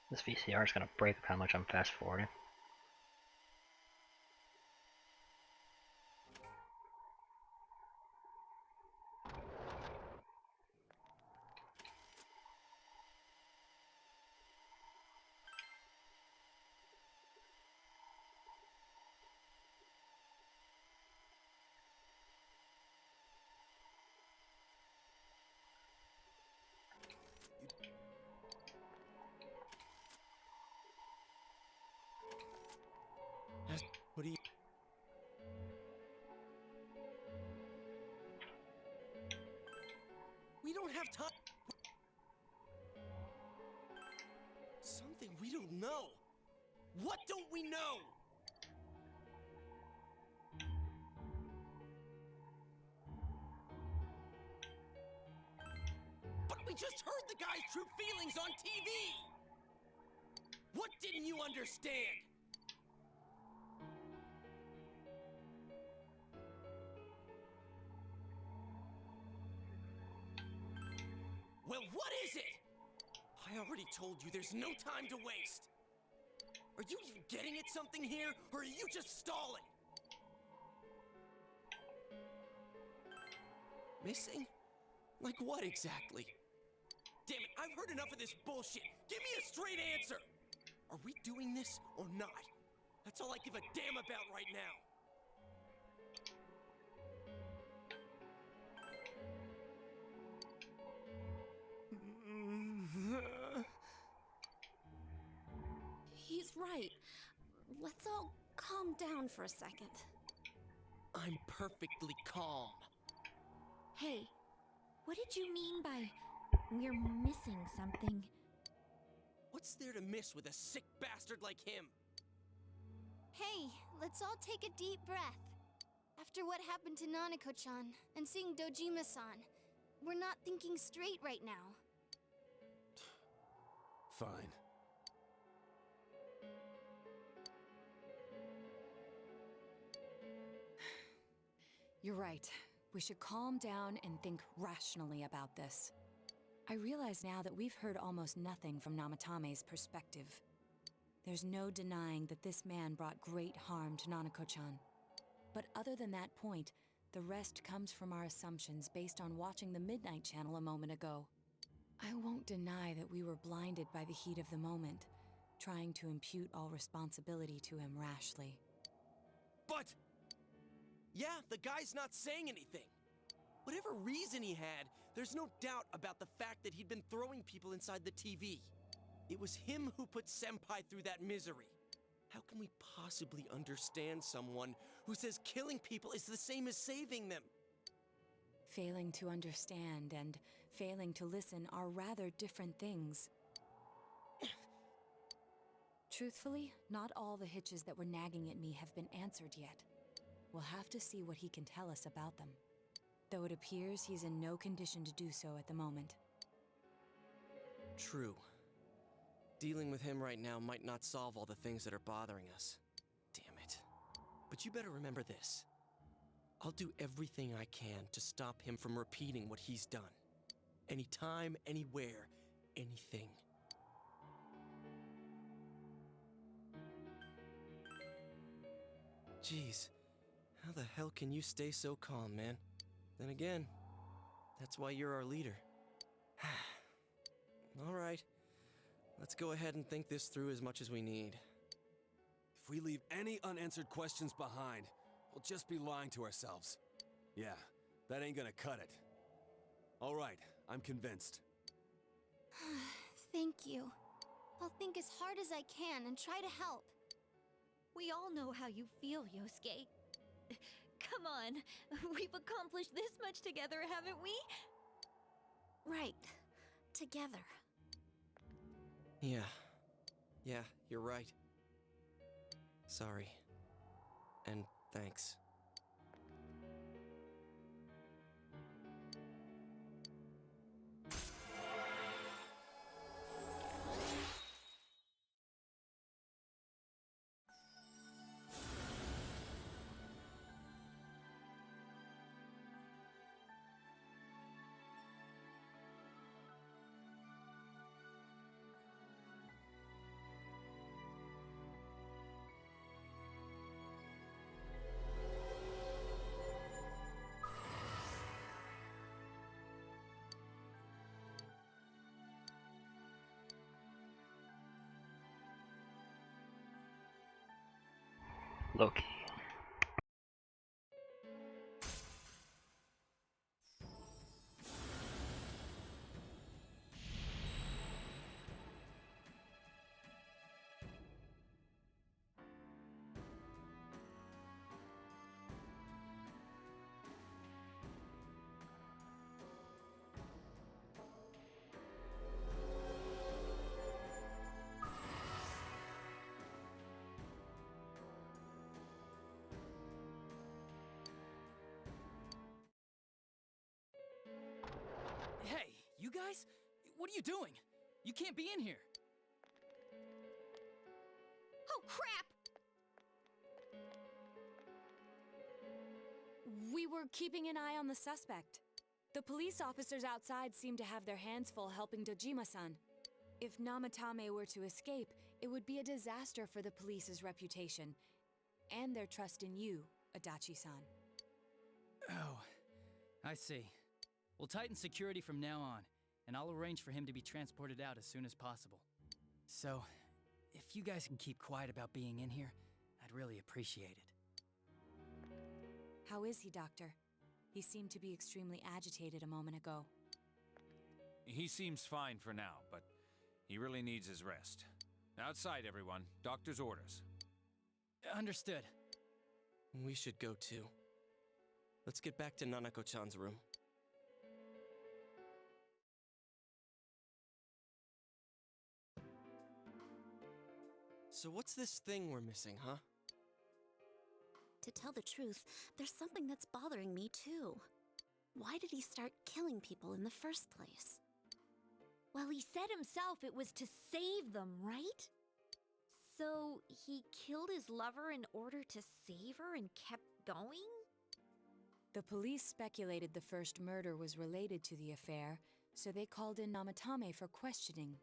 Speaker 1: This VCR is gonna break how much I'm fast forwarding.
Speaker 4: What do you... We don't have time. Something we don't know. What don't we know? But we just heard the guy's true feelings on TV. What didn't you understand? Well, what is it? I already told you there's no time to waste. Are you even getting at something here, or are you just stalling? Missing? Like what exactly? Damn it, I've heard enough of this bullshit. Give me a straight answer. Are we doing this or not? That's all I give a damn about right now.
Speaker 9: He's right. Let's all calm down for a second.
Speaker 4: I'm perfectly calm.
Speaker 2: Hey, what did you mean by we're missing something?
Speaker 4: What's there to miss with a sick bastard like him?
Speaker 5: Hey, let's all take a deep breath. After what happened to Nanako-chan and seeing Dojima-san, we're not thinking straight right now.
Speaker 14: Fine.
Speaker 7: You're right. We should calm down and think rationally about this. I realize now that we've heard almost nothing from Namatame's perspective. There's no denying that this man brought great harm to Nanako-chan. But other than that point, the rest comes from our assumptions based on watching the Midnight Channel a moment ago. I won't deny that we were blinded by the heat of the moment, trying to impute all responsibility to him rashly.
Speaker 4: But... yeah, the guy's not saying anything. Whatever reason he had, there's no doubt about the fact that he'd been throwing people inside the TV. It was him who put Senpai through that misery. How can we possibly understand someone who says killing people is the same as saving them?
Speaker 7: Failing to understand and failing to listen are rather different things. Truthfully, not all the hitches that were nagging at me have been answered yet. We'll have to see what he can tell us about them. Though it appears he's in no condition to do so at the moment.
Speaker 4: True. Dealing with him right now might not solve all the things that are bothering us. Damn it. But you better remember this. I'll do everything I can to stop him from repeating what he's done. Anytime, anywhere, anything. Jeez, how the hell can you stay so calm, man? Then again, that's why you're our leader. All right, let's go ahead and think this through as much as we need.
Speaker 14: If we leave any unanswered questions behind, we'll just be lying to ourselves. Yeah, that ain't gonna cut it. All right, I'm convinced.
Speaker 5: Thank you. I'll think as hard as I can and try to help.
Speaker 2: We all know how you feel, Yosuke. Come on, we've accomplished this much together, haven't we?
Speaker 9: Right. Together.
Speaker 4: Yeah, you're right. Sorry. And thanks.
Speaker 1: Loki.
Speaker 12: Hey, you guys? What are you doing? You can't be in here.
Speaker 2: Oh, crap!
Speaker 7: We were keeping an eye on the suspect. The police officers outside seem to have their hands full helping Dojima-san. If Namatame were to escape, it would be a disaster for the police's reputation, and their trust in you, Adachi-san.
Speaker 12: Oh, I see. We'll tighten security from now on, and I'll arrange for him to be transported out as soon as possible. So, if you guys can keep quiet about being in here, I'd really appreciate it.
Speaker 7: How is he, Doctor? He seemed to be extremely agitated a moment ago.
Speaker 11: He seems fine for now, but he really needs his rest. Outside, everyone. Doctor's orders.
Speaker 12: Understood.
Speaker 4: We should go too. Let's get back to Nanako-chan's room. So what's this thing we're missing, huh?
Speaker 9: To tell the truth, there's something that's bothering me too. Why did he start killing people in the first place?
Speaker 2: Well, he said himself it was to save them, right? So he killed his lover in order to save her and kept going?
Speaker 7: The police speculated the first murder was related to the affair, so they called in Namatame for questioning.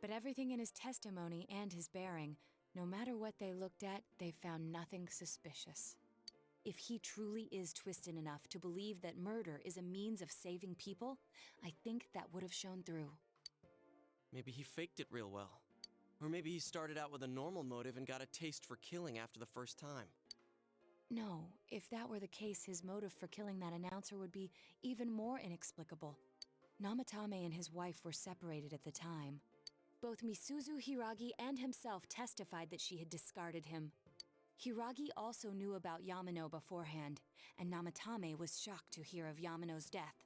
Speaker 7: But everything in his testimony and his bearing, no matter what they looked at, they found nothing suspicious. If he truly is twisted enough to believe that murder is a means of saving people, I think that would have shown through.
Speaker 4: Maybe he faked it real well. Or maybe he started out with a normal motive and got a taste for killing after the first time.
Speaker 7: No, if that were the case, his motive for killing that announcer would be even more inexplicable. Namatame and his wife were separated at the time. Both Misuzu Hiragi and himself testified that she had discarded him. Hiragi also knew about Yamano beforehand, and Namatame was shocked to hear of Yamano's death.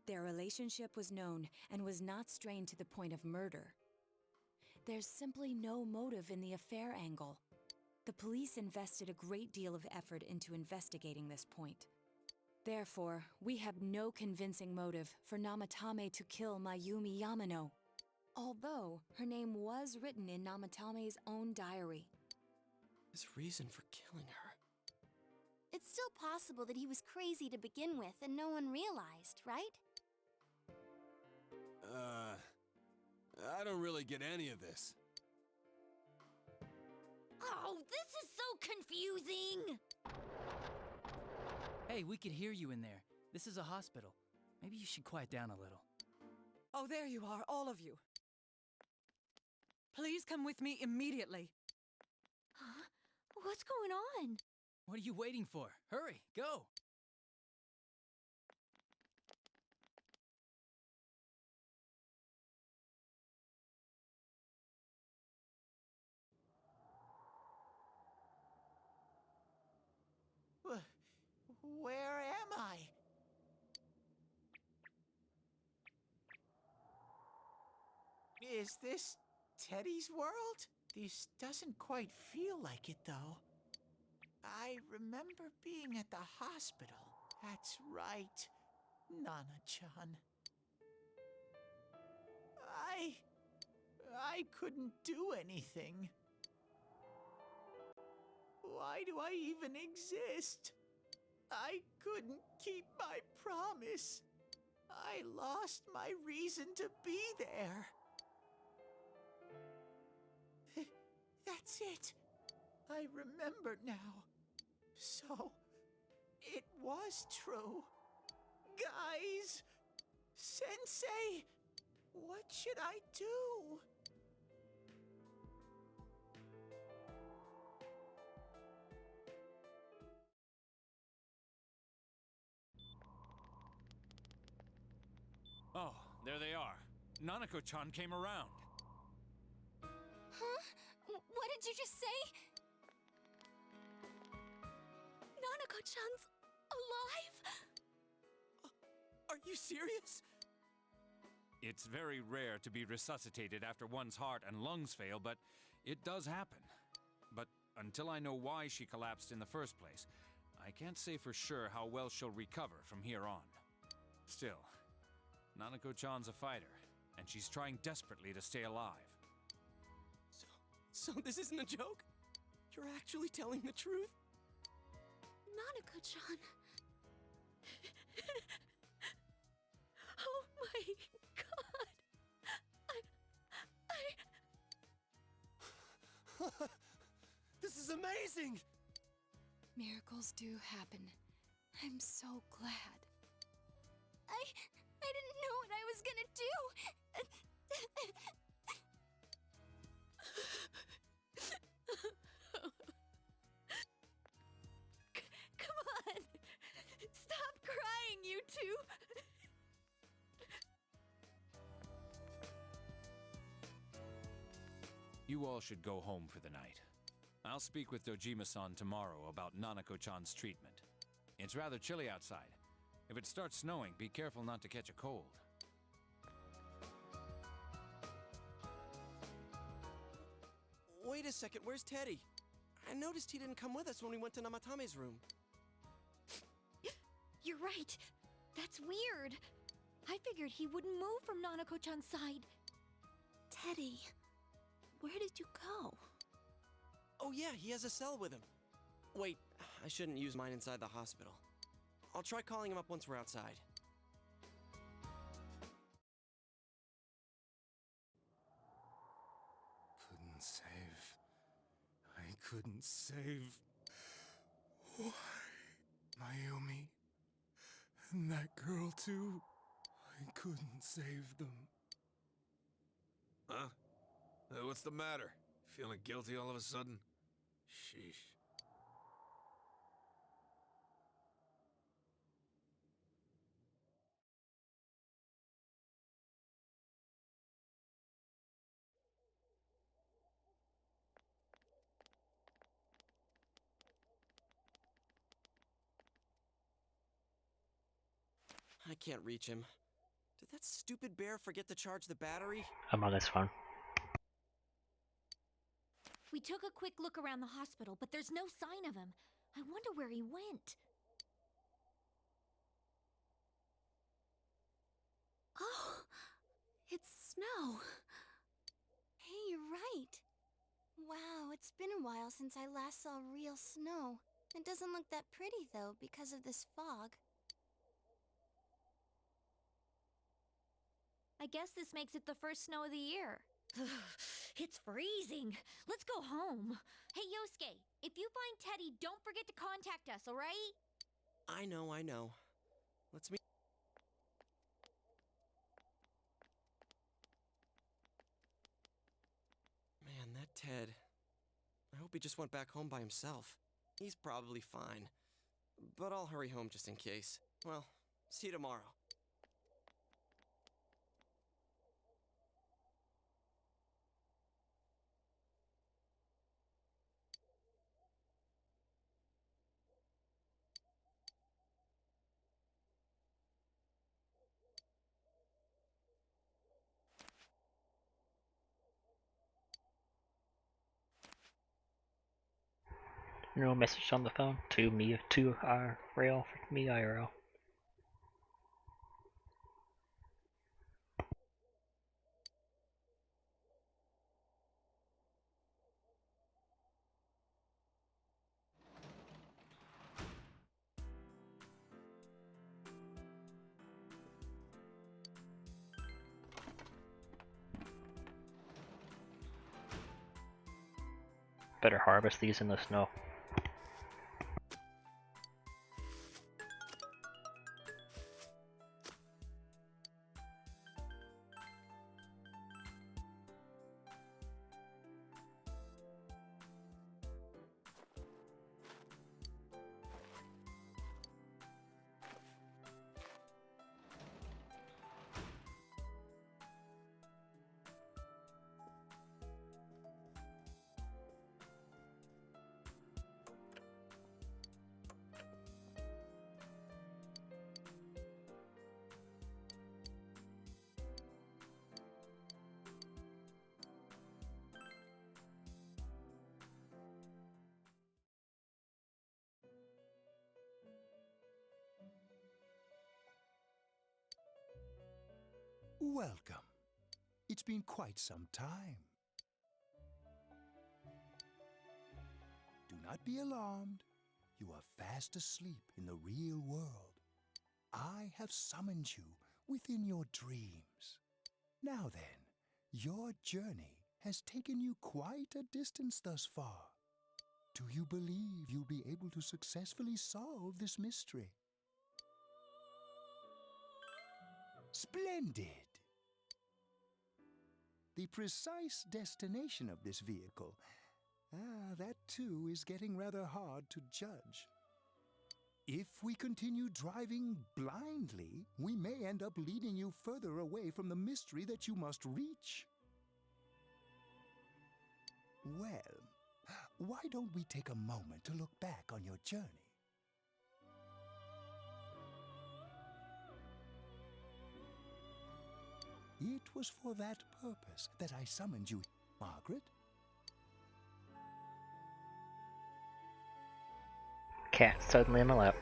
Speaker 7: Their relationship was known and was not strained to the point of murder. There's simply no motive in the affair angle. The police invested a great deal of effort into investigating this point. Therefore, we have no convincing motive for Namatame to kill Mayumi Yamano, although her name was written in Namatame's own diary.
Speaker 4: His reason for killing her.
Speaker 5: It's still possible that he was crazy to begin with and no one realized, right?
Speaker 14: I don't really get any of this.
Speaker 2: Oh, this is so confusing!
Speaker 12: Hey, we could hear you in there. This is a hospital. Maybe you should quiet down a little.
Speaker 10: Oh, there you are, all of you. Please come with me immediately.
Speaker 2: Huh? What's going on?
Speaker 12: What are you waiting for? Hurry, go!
Speaker 3: Where am I? Is this Teddy's world? This doesn't quite feel like it, though. I remember being at the hospital. That's right, Nana-chan. I couldn't do anything. Why do I even exist? I couldn't keep my promise. I lost my reason to be there. That's it. I remember now. So, it was true. Guys! Sensei! What should I do?
Speaker 11: Oh, there they are. Nanako-chan came around.
Speaker 5: Huh? What did you just say?
Speaker 9: Nanako-chan's alive?
Speaker 4: Are you serious?
Speaker 11: It's very rare to be resuscitated after one's heart and lungs fail, but it does happen. But until I know why she collapsed in the first place, I can't say for sure how well she'll recover from here on. Still, Nanako-chan's a fighter, and she's trying desperately to stay alive.
Speaker 4: So this isn't a joke? You're actually telling the truth?
Speaker 9: Nanako-chan. Oh my god.
Speaker 4: This is amazing!
Speaker 7: Miracles do happen. I'm so glad.
Speaker 5: I didn't know what I was gonna do.
Speaker 2: Come on! Stop crying, you two!
Speaker 11: You all should go home for the night. I'll speak with Dojima-san tomorrow about Nanako-chan's treatment. It's rather chilly outside. If it starts snowing, be careful not to catch a cold.
Speaker 4: Wait a second, where's Teddy? I noticed he didn't come with us when we went to Namatame's room.
Speaker 2: You're right. That's weird. I figured he wouldn't move from Nanako-chan's side.
Speaker 9: Teddy, where did you go?
Speaker 4: Oh yeah, he has a cell with him. Wait, I shouldn't use mine inside the hospital. I'll try calling him up once we're outside.
Speaker 13: save. I couldn't save. Why? Mayumi. And that girl, too. I couldn't save them.
Speaker 16: Huh? What's the matter? Feeling guilty all of a sudden? Sheesh.
Speaker 4: I can't reach him. Did that stupid bear forget to charge the battery?
Speaker 1: I'm on this phone.
Speaker 2: We took a quick look around the hospital, but there's no sign of him. I wonder where he went.
Speaker 9: Oh, it's snow.
Speaker 5: Hey, you're right. Wow, it's been a while since I last saw real snow. It doesn't look that pretty, though, because of this fog.
Speaker 2: I guess this makes it the first snow of the year. It's freezing. Let's go home. Hey, Yosuke, if you find Teddy, don't forget to contact us, all right?
Speaker 4: I know. Let's meet. Man, that Ted. I hope he just went back home by himself. He's probably fine. But I'll hurry home just in case. Well, see you tomorrow.
Speaker 1: No message on the phone to me, to rail, me IRL. Better harvest these in the snow.
Speaker 17: Welcome. It's been quite some time. Do not be alarmed. You are fast asleep in the real world. I have summoned you within your dreams. Now then, your journey has taken you quite a distance thus far. Do you believe you'll be able to successfully solve this mystery? Splendid! The precise destination of this vehicle, that too is getting rather hard to judge. If we continue driving blindly, we may end up leading you further away from the mystery that you must reach. Well, why don't we take a moment to look back on your journey? It was for that purpose that I summoned you, Margaret.
Speaker 1: Cat suddenly in my lap.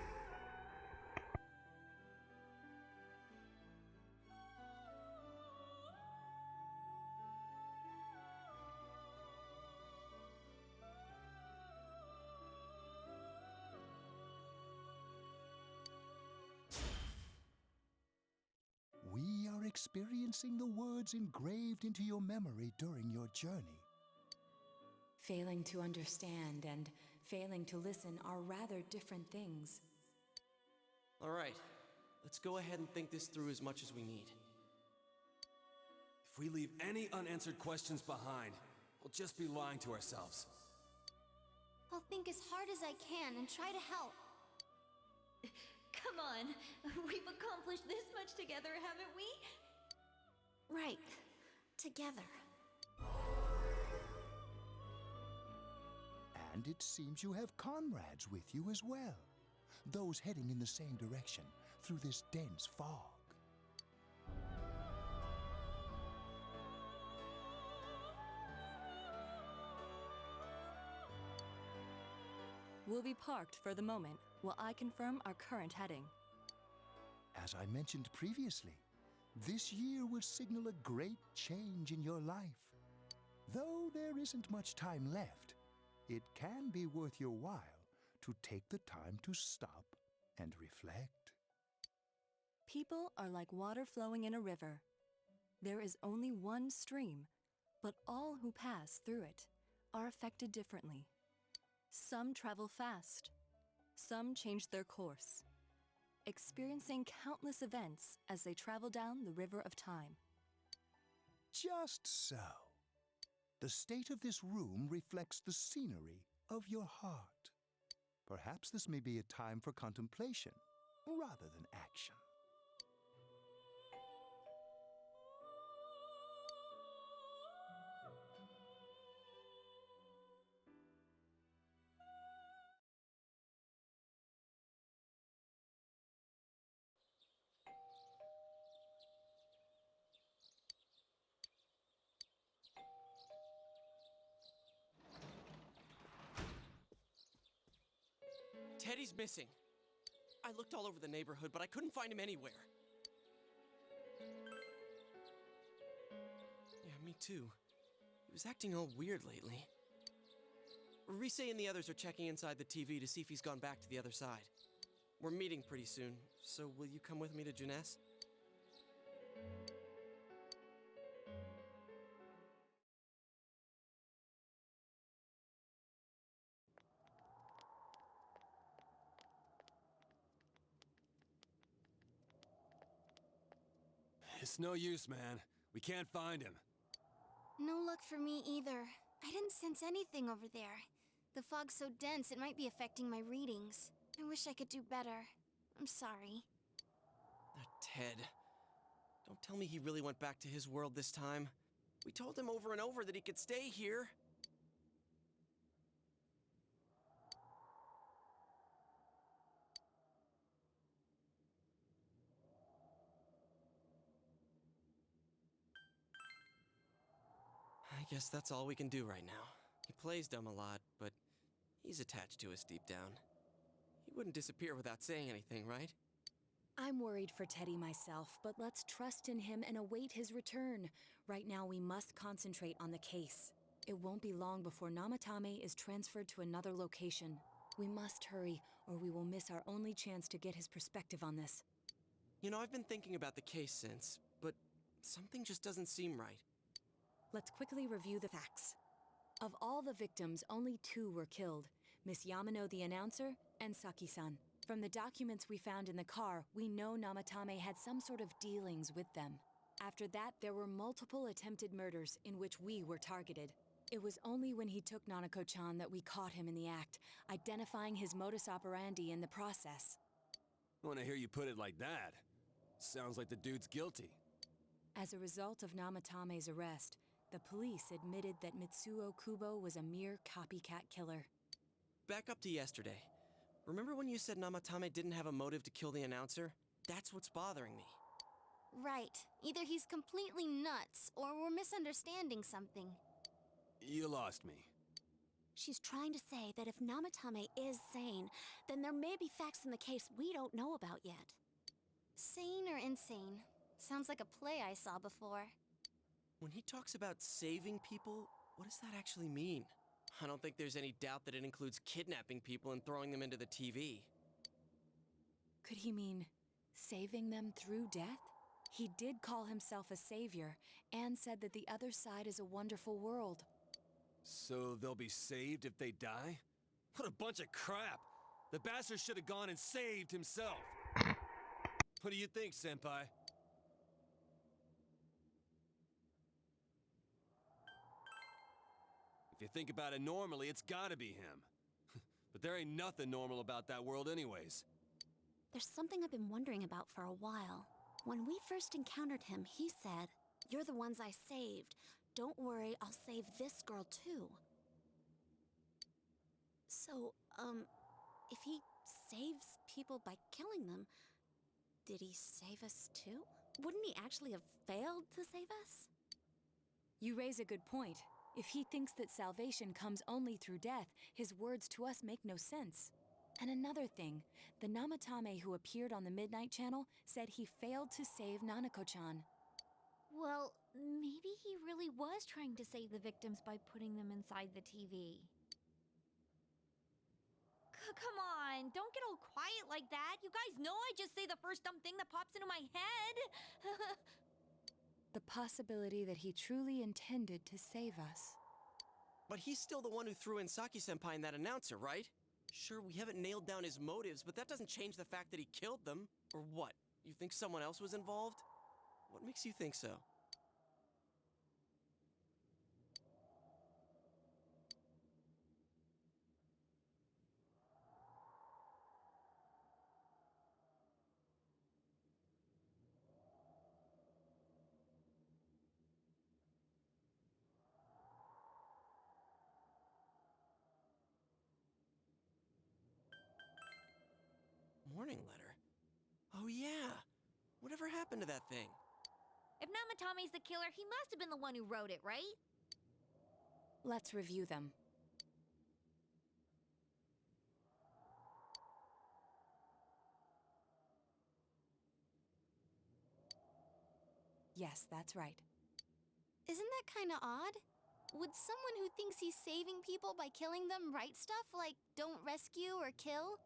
Speaker 17: We are experiencing the words engraved into your memory during your journey.
Speaker 7: Failing to understand and failing to listen are rather different things.
Speaker 4: All right, let's go ahead and think this through as much as we need.
Speaker 14: If we leave any unanswered questions behind, we'll just be lying to ourselves.
Speaker 5: I'll think as hard as I can and try to help.
Speaker 2: Come on, we've accomplished this much together, haven't we?
Speaker 9: Right. Together.
Speaker 17: And it seems you have comrades with you as well. Those heading in the same direction through this dense fog.
Speaker 7: We'll be parked for the moment while I confirm our current heading.
Speaker 17: As I mentioned previously, this year will signal a great change in your life. Though there isn't much time left, it can be worth your while to take the time to stop and reflect.
Speaker 7: People are like water flowing in a river. There is only one stream, but all who pass through it are affected differently. Some travel fast, some change their course, experiencing countless events as they travel down the river of time.
Speaker 17: Just so. The state of this room reflects the scenery of your heart. Perhaps this may be a time for contemplation rather than action.
Speaker 4: Teddy's missing. I looked all over the neighborhood, but I couldn't find him anywhere. Yeah, me too. He was acting all weird lately. Rise and the others are checking inside the TV to see if he's gone back to the other side. We're meeting pretty soon, so will you come with me to Jeunesse?
Speaker 14: It's no use, man. We can't find him.
Speaker 5: No luck for me either. I didn't sense anything over there. The fog's so dense it might be affecting my readings. I wish I could do better. I'm sorry.
Speaker 4: That Ted. Don't tell me he really went back to his world this time. We told him over and over that he could stay here. I guess that's all we can do right now. He plays dumb a lot, but he's attached to us deep down. He wouldn't disappear without saying anything, right?
Speaker 7: I'm worried for Teddy myself, but let's trust in him and await his return. Right now, we must concentrate on the case. It won't be long before Namatame is transferred to another location. We must hurry, or we will miss our only chance to get his perspective on this.
Speaker 4: You know, I've been thinking about the case since, but something just doesn't seem right.
Speaker 7: Let's quickly review the facts. Of all the victims, only 2 were killed, Miss Yamano the announcer and Saki-san. From the documents we found in the car, we know Namatame had some sort of dealings with them. After that, there were multiple attempted murders in which we were targeted. It was only when he took Nanako-chan that we caught him in the act, identifying his modus operandi in the process.
Speaker 14: When I hear you put it like that, sounds like the dude's guilty.
Speaker 7: As a result of Namatame's arrest, the police admitted that Mitsuo Kubo was a mere copycat killer.
Speaker 4: Back up to yesterday. Remember when you said Namatame didn't have a motive to kill the announcer? That's what's bothering me.
Speaker 5: Right. Either he's completely nuts, or we're misunderstanding something.
Speaker 14: You lost me.
Speaker 9: She's trying to say that if Namatame is sane, then there may be facts in the case we don't know about yet.
Speaker 5: Sane or insane? Sounds like a play I saw before.
Speaker 4: When he talks about saving people, what does that actually mean? I don't think there's any doubt that it includes kidnapping people and throwing them into the TV.
Speaker 7: Could he mean saving them through death? He did call himself a savior and said that the other side is a wonderful world.
Speaker 14: So they'll be saved if they die? What a bunch of crap! The bastard should have gone and saved himself! What do you think, Senpai? If you think about it normally, it's gotta be him. But there ain't nothing normal about that world anyways.
Speaker 9: There's something I've been wondering about for a while. When we first encountered him, he said, "You're the ones I saved. Don't worry, I'll save this girl too." So, if he saves people by killing them, did he save us too? Wouldn't he actually have failed to save us?
Speaker 7: You raise a good point. If he thinks that salvation comes only through death, his words to us make no sense. And another thing, the Namatame who appeared on the Midnight Channel said he failed to save Nanako-chan.
Speaker 2: Well, maybe he really was trying to save the victims by putting them inside the TV. Come on, don't get all quiet like that. You guys know I just say the first dumb thing that pops into my head.
Speaker 7: The possibility that he truly intended to save us.
Speaker 4: But he's still the one who threw in Saki-senpai and that announcer, right? Sure, we haven't nailed down his motives, but that doesn't change the fact that he killed them. Or what? You think someone else was involved? What makes you think so? Warning letter? Oh yeah! Whatever happened to that thing?
Speaker 2: If Namatame's the killer, he must have been the one who wrote it, right?
Speaker 7: Let's review them. Yes, that's right.
Speaker 5: Isn't that kinda odd? Would someone who thinks he's saving people by killing them write stuff like, "Don't rescue or kill"?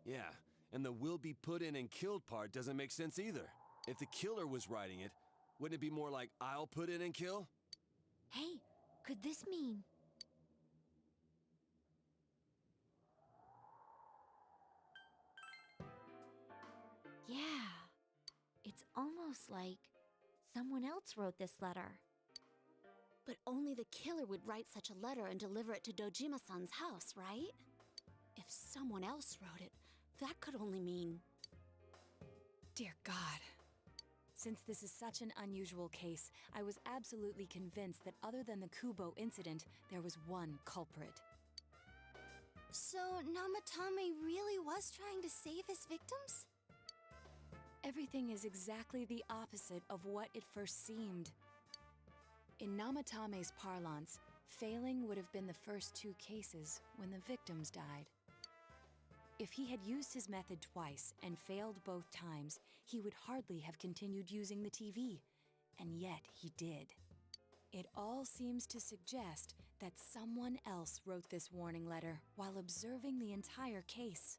Speaker 14: Yeah, and the "will be put in and killed" part doesn't make sense either. If the killer was writing it, wouldn't it be more like "I'll put in and kill"?
Speaker 2: Hey, could this mean... Yeah, it's almost like someone else wrote this letter.
Speaker 9: But only the killer would write such a letter and deliver it to Dojima-san's house, right? If someone else wrote it, that could only mean...
Speaker 7: Dear God. Since this is such an unusual case, I was absolutely convinced that other than the Kubo incident, there was one culprit.
Speaker 5: So, Namatame really was trying to save his victims?
Speaker 7: Everything is exactly the opposite of what it first seemed. In Namatame's parlance, failing would have been the first two cases when the victims died. If he had used his method twice and failed both times, he would hardly have continued using the TV, and yet he did. It all seems to suggest that someone else wrote this warning letter while observing the entire case.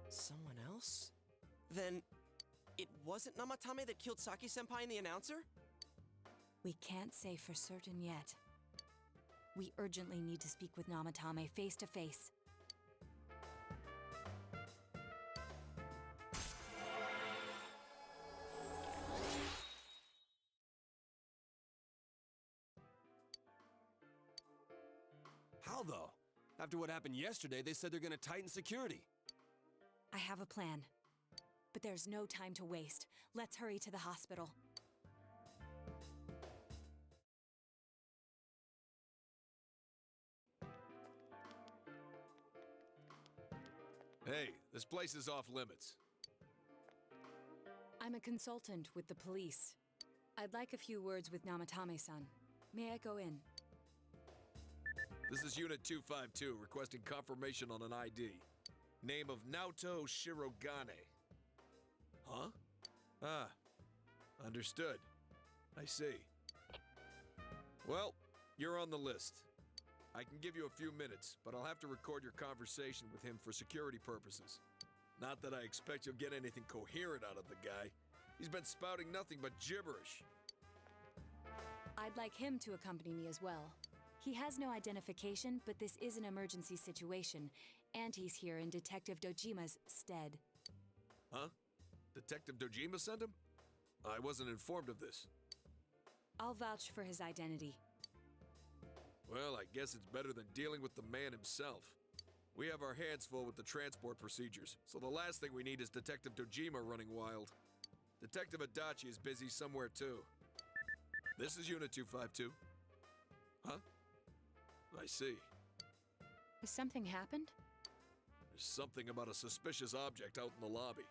Speaker 4: Someone else? Then, it wasn't Namatame that killed Saki-senpai and the announcer?
Speaker 7: We can't say for certain yet. We urgently need to speak with Namatame face to face.
Speaker 14: How though? After what happened yesterday, they said they're gonna tighten security.
Speaker 7: I have a plan. But there's no time to waste. Let's hurry to the hospital.
Speaker 16: Hey, this place is off limits.
Speaker 7: I'm a consultant with the police. I'd like a few words with Namatame-san. May I go in?
Speaker 16: This is Unit 252, requesting confirmation on an ID. Name of Naoto Shirogane. Huh? Ah, understood. I see. Well, you're on the list. I can give you a few minutes, but I'll have to record your conversation with him for security purposes. Not that I expect you'll get anything coherent out of the guy. He's been spouting nothing but gibberish.
Speaker 7: I I'd like him to accompany me as well. He has no identification, but this is an emergency situation, and he's here in Detective Dojima's stead.
Speaker 16: Huh? Detective Dojima sent him? I wasn't informed of this.
Speaker 7: I'll vouch for his identity.
Speaker 16: Well, I guess it's better than dealing with the man himself. We have our hands full with the transport procedures, so the last thing we need is Detective Dojima running wild. Detective Adachi is busy somewhere too. This is Unit 252. Huh? I see.
Speaker 7: Has something happened?
Speaker 16: There's something about a suspicious object out in the lobby.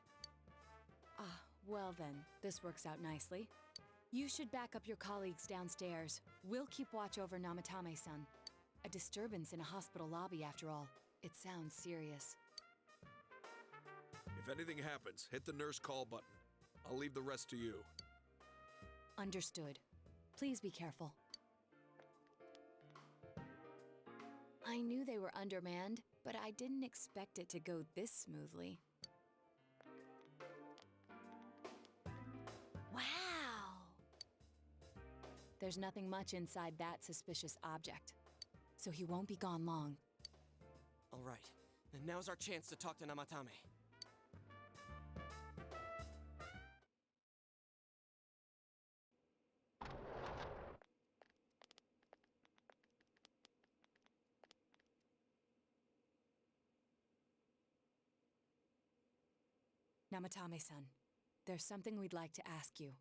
Speaker 7: Ah, well then, this works out nicely. You should back up your colleagues downstairs. We'll keep watch over Namatame-san. A disturbance in a hospital lobby, after all. It sounds serious.
Speaker 16: If anything happens, hit the nurse call button. I'll leave the rest to you.
Speaker 7: Understood. Please be careful. I knew they were undermanned, but I didn't expect it to go this smoothly.
Speaker 9: Wow!
Speaker 7: There's nothing much inside that suspicious object, so he won't be gone long.
Speaker 4: All right, then now's our chance to talk to Namatame.
Speaker 7: Namatame-san, there's something we'd like to ask you.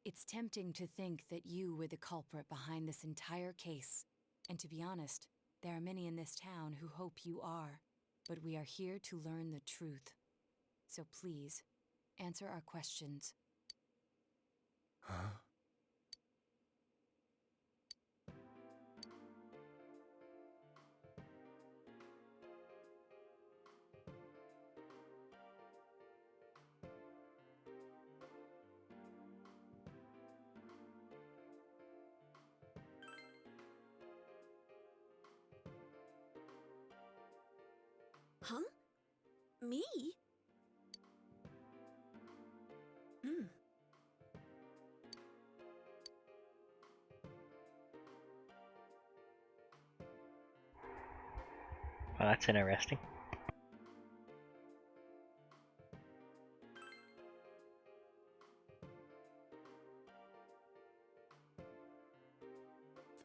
Speaker 7: It's tempting to think that you were the culprit behind this entire case. And to be honest, there are many in this town who hope you are. But we are here to learn the truth. So please, answer our questions.
Speaker 13: Huh?
Speaker 9: Huh? Me?
Speaker 1: Well, that's interesting.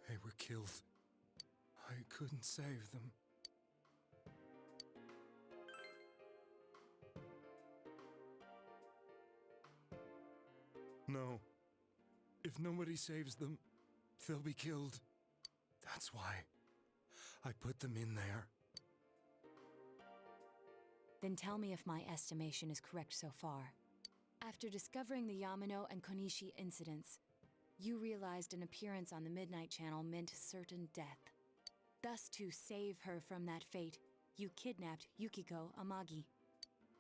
Speaker 13: They were killed. I couldn't save them. No. If nobody saves them, they'll be killed. That's why I put them in there.
Speaker 7: Then tell me if my estimation is correct so far. After discovering the Yamano and Konishi incidents, you realized an appearance on the Midnight Channel meant certain death. Thus, to save her from that fate, you kidnapped Yukiko Amagi.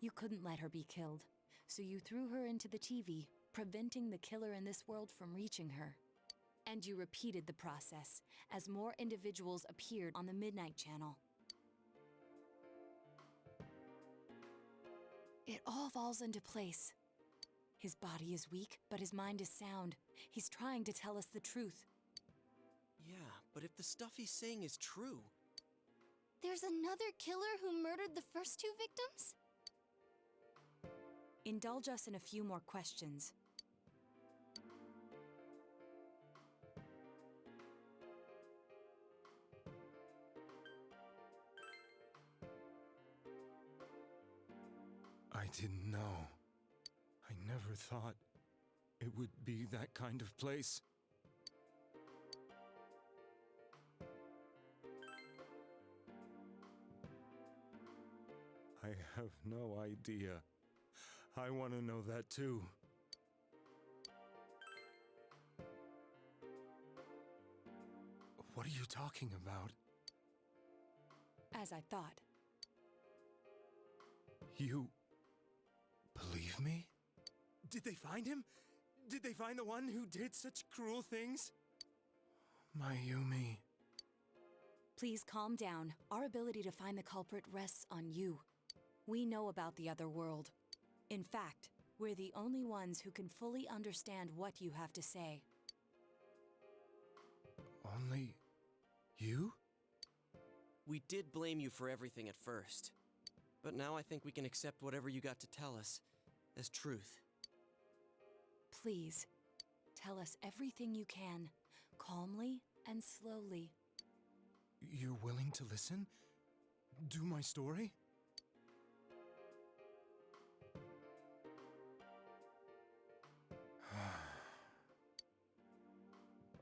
Speaker 7: You couldn't let her be killed, so you threw her into the TV, preventing the killer in this world from reaching her. And you repeated the process, as more individuals appeared on the Midnight Channel. It all falls into place. His body is weak, but his mind is sound. He's trying to tell us the truth.
Speaker 4: Yeah, but if the stuff he's saying is true...
Speaker 5: There's another killer who murdered the first two victims?
Speaker 7: Indulge us in a few more questions.
Speaker 13: I didn't know. I never thought it would be that kind of place. I have no idea. I want to know that too. What are you talking about?
Speaker 7: As I thought.
Speaker 13: You believe me? Did they find him? Did they find the one who did such cruel things? Mayumi.
Speaker 7: Please calm down. Our ability to find the culprit rests on you. We know about the other world. In fact, we're the only ones who can fully understand what you have to say.
Speaker 13: Only you?
Speaker 4: We did blame you for everything at first. But now I think we can accept whatever you got to tell us as truth.
Speaker 7: Please, tell us everything you can, calmly and slowly.
Speaker 13: You're willing to listen? Do my story?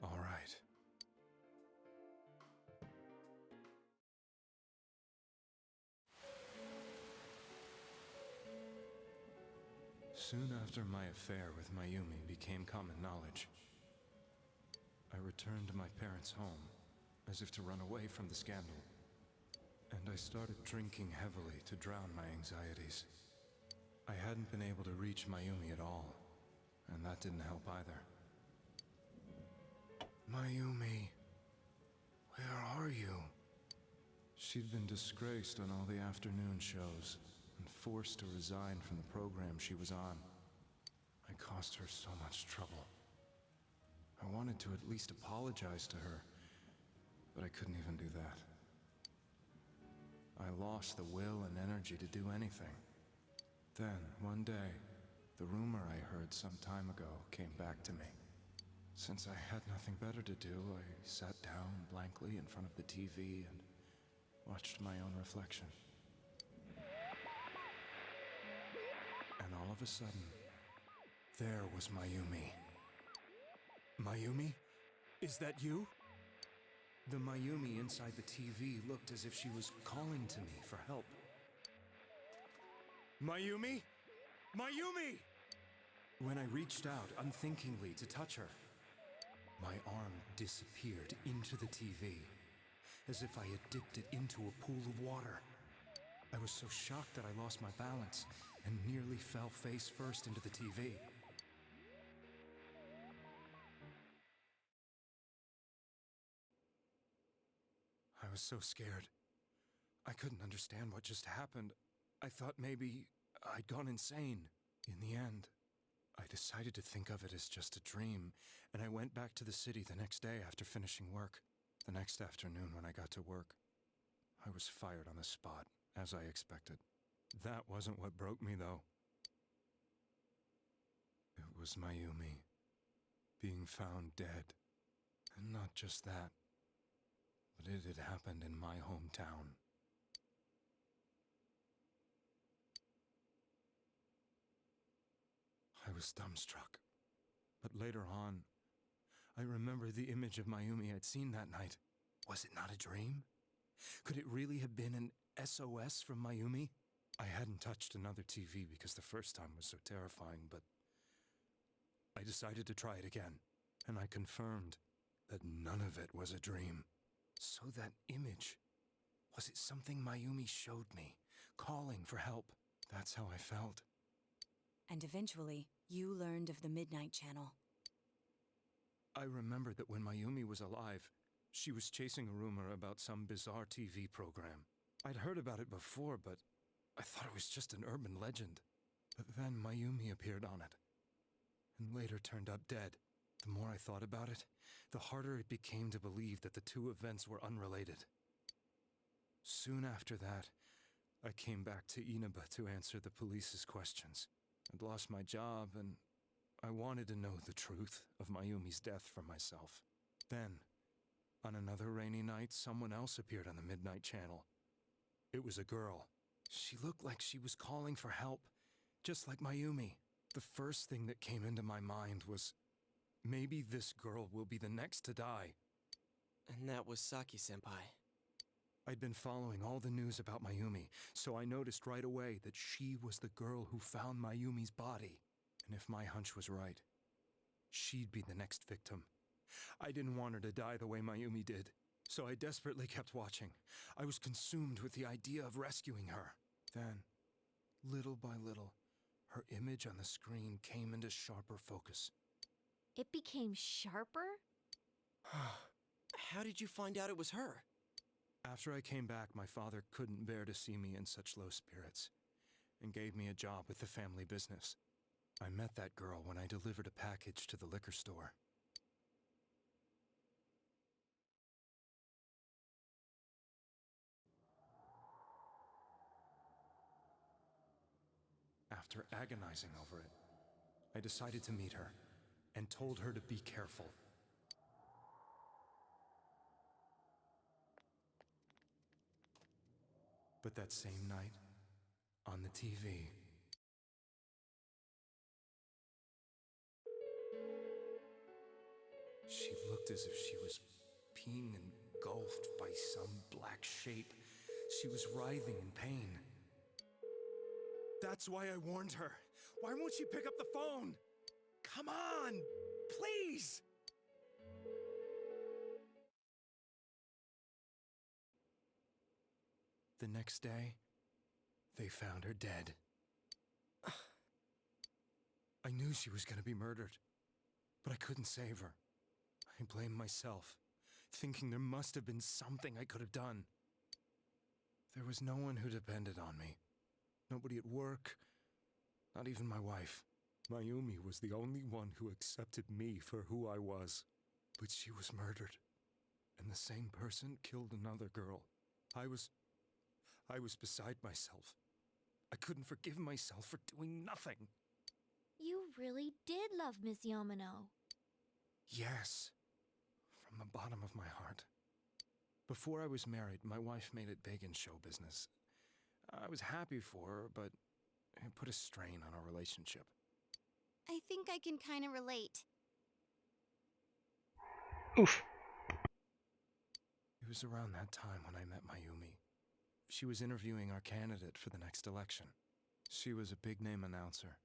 Speaker 13: All right. Soon after my affair with Mayumi became common knowledge, I returned to my parents' home as if to run away from the scandal. And I started drinking heavily to drown my anxieties. I hadn't been able to reach Mayumi at all, and that didn't help either. Mayumi, where are you? She'd been disgraced on all the afternoon shows and forced to resign from the program she was on. I caused her so much trouble. I wanted to at least apologize to her, but I couldn't even do that. I lost the will and energy to do anything. Then, one day, the rumor I heard some time ago came back to me. Since I had nothing better to do, I sat down blankly in front of the TV and watched my own reflection. And all of a sudden, there was Mayumi. Mayumi? Is that you? The Mayumi inside the TV looked as if she was calling to me for help. Mayumi? Mayumi! When I reached out unthinkingly to touch her, my arm disappeared into the TV, as if I had dipped it into a pool of water. I was so shocked that I lost my balance and nearly fell face first into the TV. I was so scared. I couldn't understand what just happened. I thought maybe I'd gone insane. In the end, I decided to think of it as just a dream, and I went back to the city the next day after finishing work. The next afternoon when I got to work, I was fired on the spot, as I expected. That wasn't what broke me, though. It was Mayumi being found dead. And not just that, but it had happened in my hometown. I was dumbstruck. But later on, I remembered the image of Mayumi I'd seen that night. Was it not a dream? Could it really have been an SOS from Mayumi? I hadn't touched another TV because the first time was so terrifying, but I decided to try it again, and I confirmed that none of it was a dream. So that image, was it something Mayumi showed me, calling for help? That's how I felt.
Speaker 7: And eventually, you learned of the Midnight Channel.
Speaker 13: I remembered that when Mayumi was alive, she was chasing a rumor about some bizarre TV program. I'd heard about it before, but I thought it was just an urban legend. But then Mayumi appeared on it, and later turned up dead. The more I thought about it, the harder it became to believe that the two events were unrelated. Soon after that, I came back to Inaba to answer the police's questions. I'd lost my job, and I wanted to know the truth of Mayumi's death for myself. Then, on another rainy night, someone else appeared on the Midnight Channel. It was a girl. She looked like she was calling for help, just like Mayumi. The first thing that came into my mind was, maybe this girl will be the next to die.
Speaker 4: And that was Saki-senpai.
Speaker 13: I'd been following all the news about Mayumi, so I noticed right away that she was the girl who found Mayumi's body. And if my hunch was right, she'd be the next victim. I didn't want her to die the way Mayumi did, so I desperately kept watching. I was consumed with the idea of rescuing her. Then, little by little, her image on the screen came into sharper focus.
Speaker 2: It became sharper?
Speaker 4: How did you find out it was her?
Speaker 13: After I came back, my father couldn't bear to see me in such low spirits, and gave me a job with the family business. I met that girl when I delivered a package to the liquor store. After agonizing over it, I decided to meet her and told her to be careful. But that same night, on the TV, she looked as if she was being engulfed by some black shape. She was writhing in pain. That's why I warned her. Why won't she pick up the phone? Come on, please! The next day, they found her dead. I knew she was gonna be murdered, but I couldn't save her. I blamed myself, thinking there must have been something I could have done. There was no one who depended on me. Nobody at work, not even my wife. Mayumi was the only one who accepted me for who I was. But she was murdered, and the same person killed another girl. I was beside myself. I couldn't forgive myself for doing nothing.
Speaker 2: You really did love Miss Yamano.
Speaker 13: Yes, from the bottom of my heart. Before I was married, my wife made it big in show business. I was happy for her, but it put a strain on our relationship.
Speaker 5: I think I can kind of relate.
Speaker 1: Oof.
Speaker 13: It was around that time when I met Mayumi. She was interviewing our candidate for the next election. She was a big-name announcer,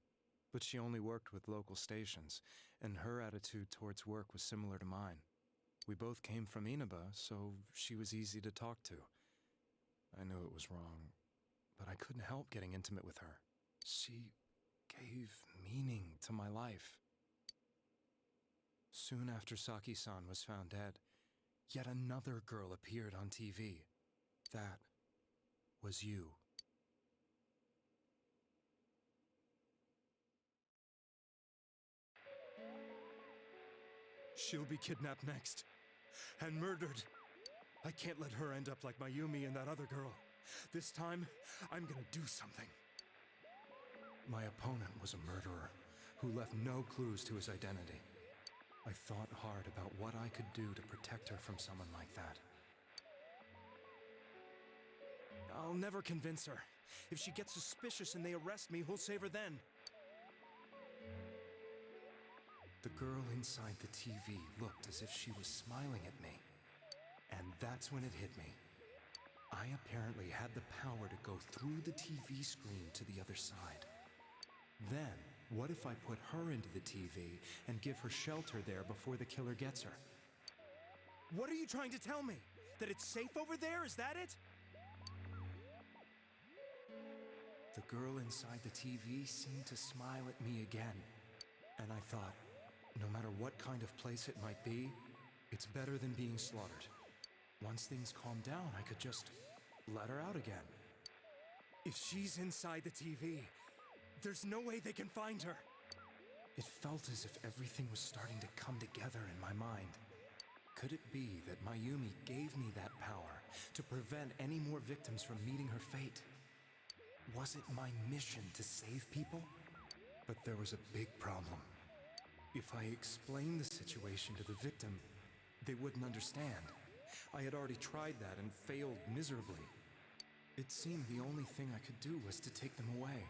Speaker 13: but she only worked with local stations, and her attitude towards work was similar to mine. We both came from Inaba, so she was easy to talk to. I knew it was wrong, but I couldn't help getting intimate with her. She gave meaning to my life. Soon after Saki-san was found dead, yet another girl appeared on TV. That was you. She'll be kidnapped next, and murdered. I can't let her end up like Mayumi and that other girl. This time, I'm gonna do something. My opponent was a murderer who left no clues to his identity. I thought hard about what I could do to protect her from someone like that. I'll never convince her. If she gets suspicious and they arrest me, who'll save her then? The girl inside the TV looked as if she was smiling at me. And that's when it hit me. I apparently had the power to go through the TV screen to the other side. Then, what if I put her into the TV and give her shelter there before the killer gets her? What are you trying to tell me? That it's safe over there? Is that it? The girl inside the TV seemed to smile at me again. And I thought, no matter what kind of place it might be, it's better than being slaughtered. Once things calm down, I could just let her out again. If she's inside the TV, there's no way they can find her. It felt as if everything was starting to come together in my mind. Could it be that Mayumi gave me that power to prevent any more victims from meeting her fate? Was it my mission to save people? But there was a big problem. If I explained the situation to the victim, they wouldn't understand. I had already tried that and failed miserably. It seemed the only thing I could do was to take them away.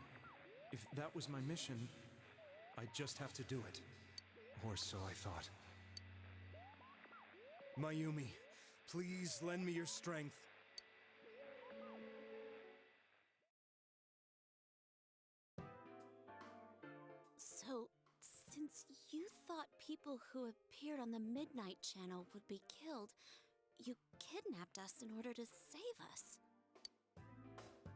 Speaker 13: If that was my mission, I'd just have to do it. Or so I thought. Mayumi, please lend me your strength.
Speaker 9: So, since you thought people who appeared on the Midnight Channel would be killed, you kidnapped us in order to save us.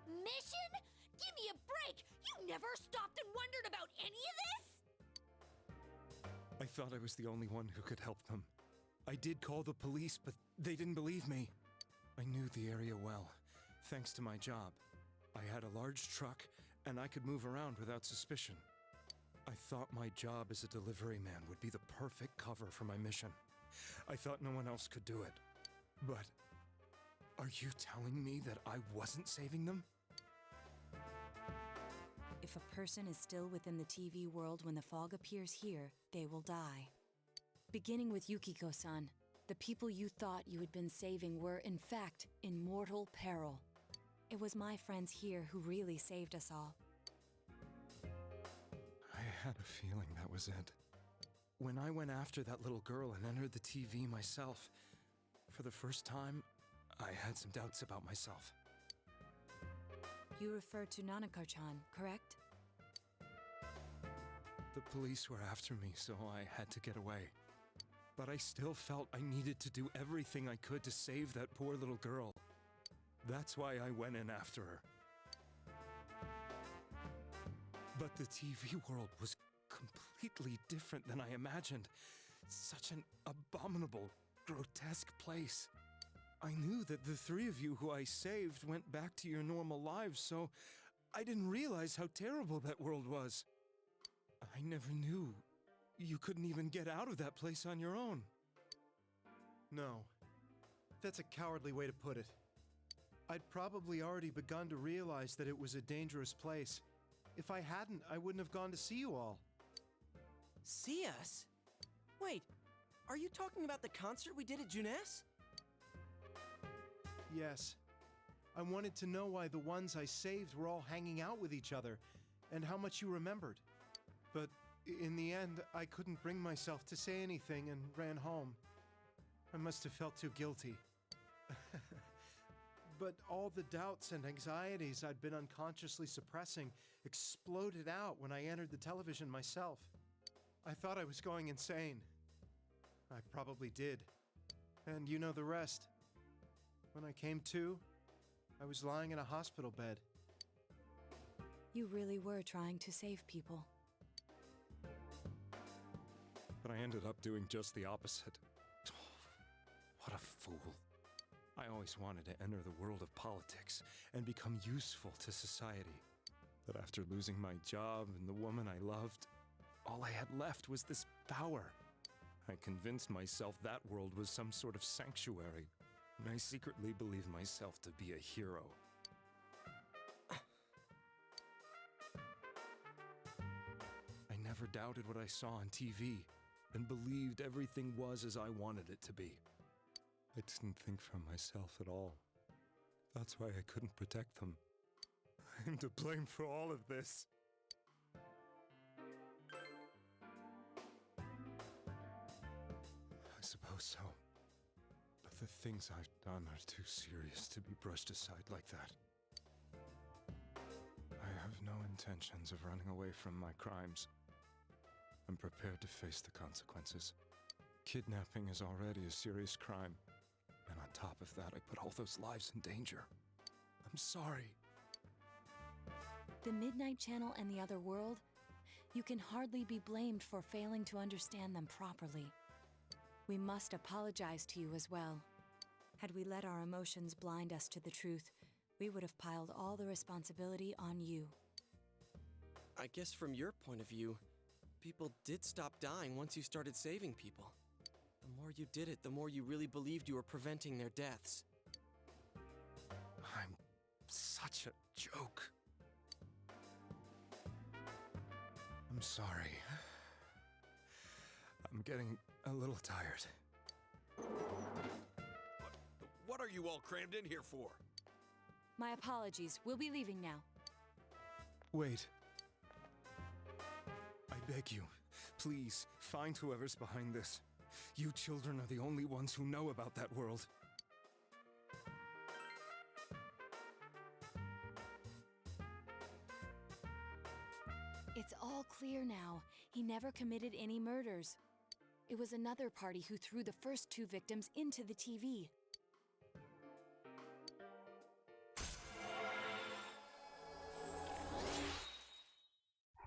Speaker 2: Mission? Give me a break! You never stopped and wondered about any of this?
Speaker 13: I thought I was the only one who could help them. I did call the police, but they didn't believe me. I knew the area well, thanks to my job. I had a large truck and I could move around without suspicion. I thought my job as a delivery man would be the perfect cover for my mission. I thought no one else could do it. But are you telling me that I wasn't saving them?
Speaker 7: If a person is still within the TV world when the fog appears here, they will die. Beginning with Yukiko-san, the people you thought you had been saving were, in fact, in mortal peril. It was my friends here who really saved us all.
Speaker 13: I had a feeling that was it. When I went after that little girl and entered the TV myself, for the first time, I had some doubts about myself.
Speaker 7: You refer to Nanako-chan, correct?
Speaker 13: The police were after me, so I had to get away. But I still felt I needed to do everything I could to save that poor little girl. That's why I went in after her. But the TV world was completely different than I imagined. Such an abominable, grotesque place. I knew that the three of you who I saved went back to your normal lives, so I didn't realize how terrible that world was. I never knew you couldn't even get out of that place on your own.
Speaker 18: No. That's a cowardly way to put it. I'd probably already begun to realize that it was a dangerous place. If I hadn't, I wouldn't have gone to see you all.
Speaker 4: See us? Wait, are you talking about the concert we did at Juness?
Speaker 18: Yes. I wanted to know why the ones I saved were all hanging out with each other, and how much you remembered. But in the end, I couldn't bring myself to say anything and ran home. I must have felt too guilty. But all the doubts and anxieties I'd been unconsciously suppressing exploded out when I entered the television myself. I thought I was going insane. I probably did. And you know the rest. When I came to, I was lying in a hospital bed.
Speaker 7: You really were trying to save people.
Speaker 13: But I ended up doing just the opposite. What a fool. I always wanted to enter the world of politics and become useful to society. But after losing my job and the woman I loved, all I had left was this power. I convinced myself that world was some sort of sanctuary, and I secretly believed myself to be a hero. I never doubted what I saw on TV, and believed everything was as I wanted it to be. I didn't think for myself at all. That's why I couldn't protect them. I'm to blame for all of this. I suppose so. But the things I've done are too serious to be brushed aside like that. I have no intentions of running away from my crimes. I'm prepared to face the consequences. Kidnapping is already a serious crime. And on top of that, I put all those lives in danger. I'm sorry.
Speaker 7: The Midnight Channel and the other world, you can hardly be blamed for failing to understand them properly. We must apologize to you as well. Had we let our emotions blind us to the truth, we would have piled all the responsibility on you.
Speaker 4: I guess from your point of view, people did stop dying once you started saving people. The more you did it, the more you really believed you were preventing their deaths.
Speaker 13: I'm such a joke. I'm sorry. I'm getting a little tired.
Speaker 16: What are you all crammed in here for?
Speaker 7: My apologies. We'll be leaving now.
Speaker 13: Wait. I beg you, please, find whoever's behind this. You children are the only ones who know about that world.
Speaker 7: It's all clear now. He never committed any murders. It was another party who threw the first two victims into the TV.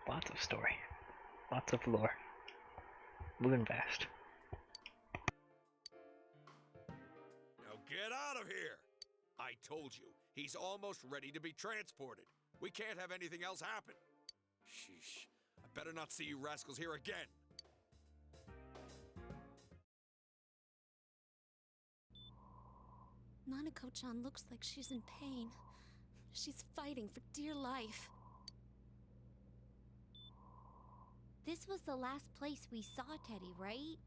Speaker 1: Lots of story. Lots of lore. Moving fast.
Speaker 16: Now get out of here! I told you, he's almost ready to be transported. We can't have anything else happen. Sheesh. I better not see you rascals here again.
Speaker 9: Nanako-chan looks like she's in pain. She's fighting for dear life.
Speaker 2: This was the last place we saw Teddy, right?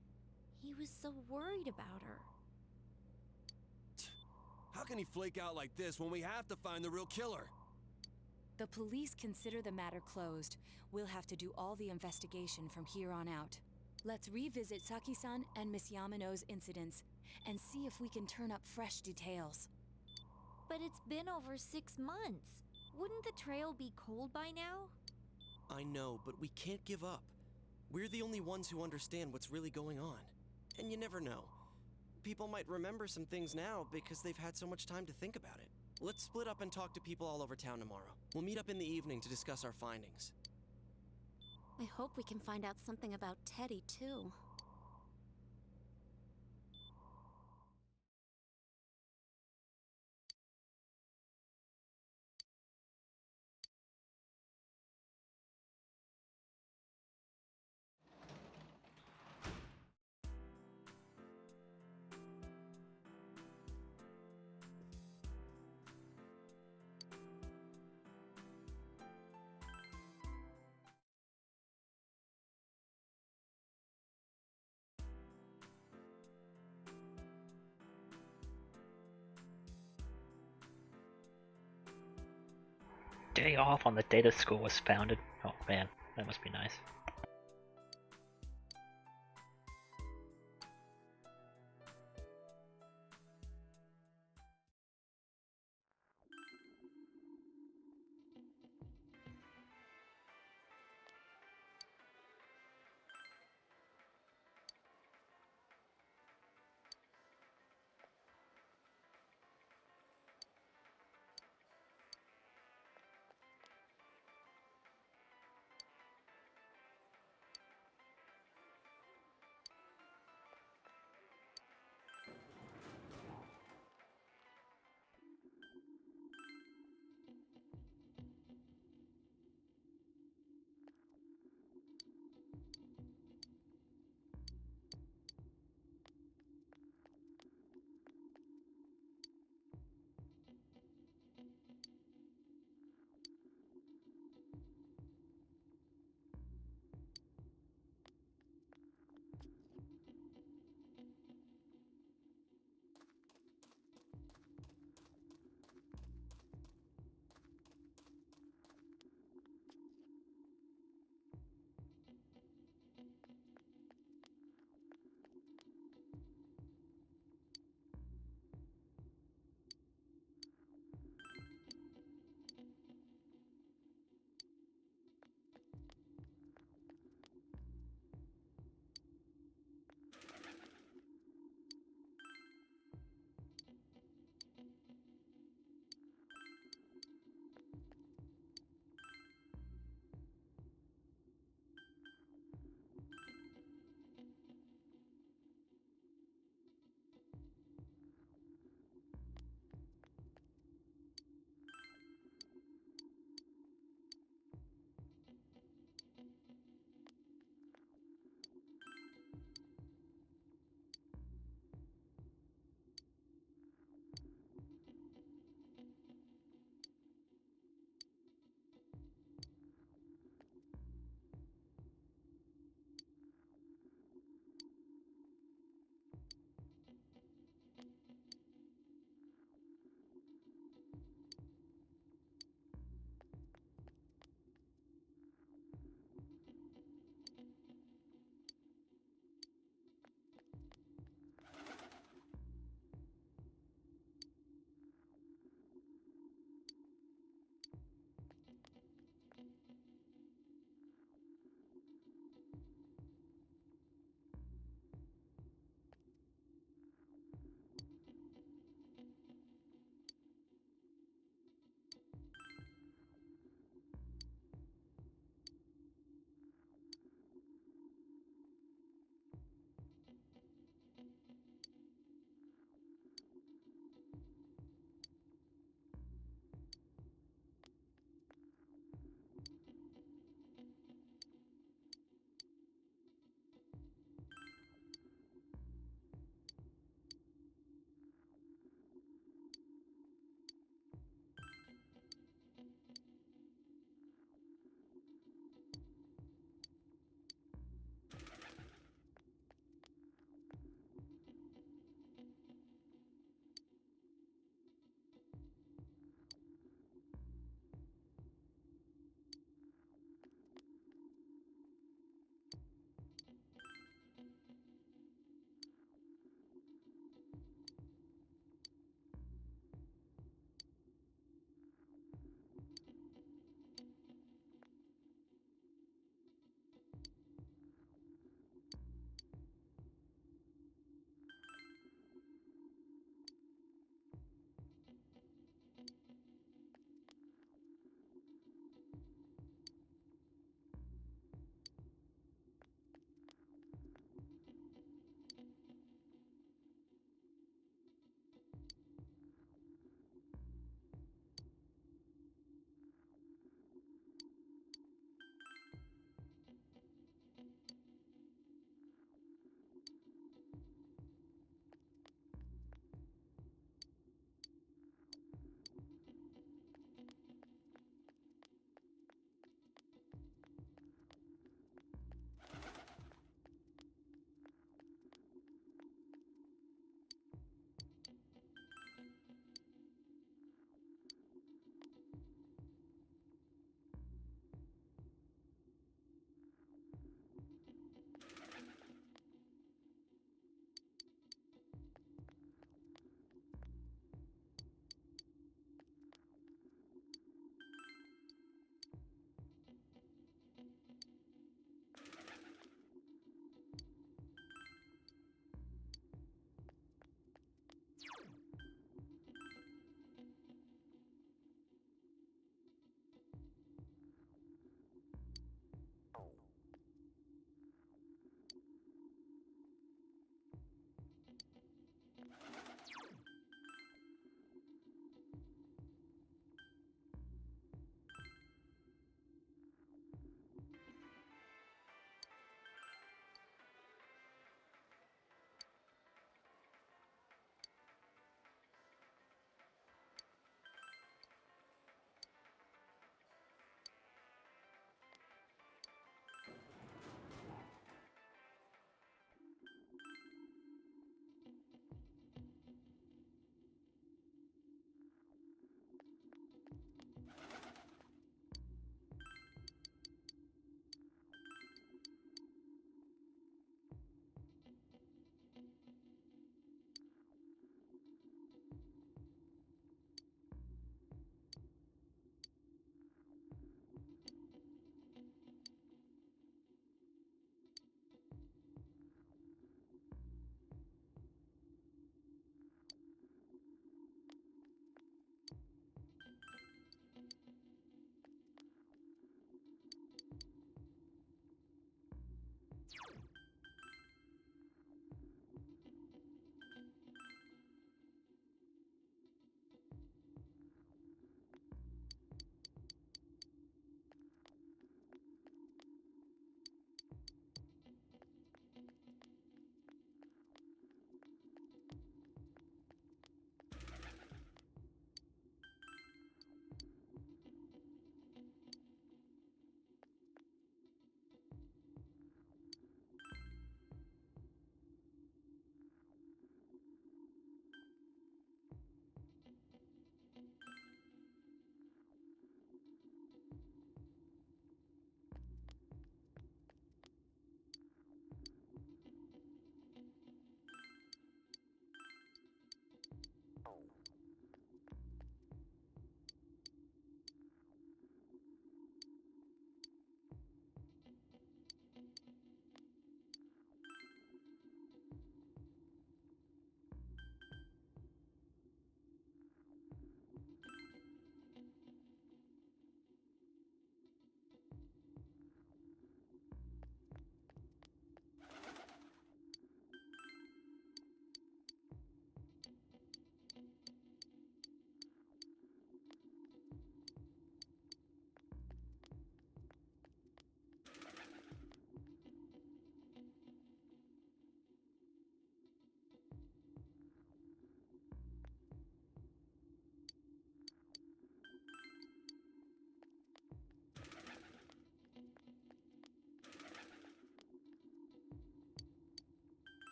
Speaker 2: He was so worried about her.
Speaker 14: How can he flake out like this when we have to find the real killer?
Speaker 7: The police consider the matter closed. We'll have to do all the investigation from here on out. Let's revisit Saki-san and Miss Yamano's incidents and see if we can turn up fresh details.
Speaker 2: But it's been over 6 months. Wouldn't the trail be cold by now?
Speaker 4: I know, but we can't give up. We're the only ones who understand what's really going on. And you never know. People might remember some things now because they've had so much time to think about it. Let's split up and talk to people all over town tomorrow. We'll meet up in the evening to discuss our findings.
Speaker 9: I hope we can find out something about Teddy, too.
Speaker 1: Day off on the day the school was founded. Oh man, that must be nice.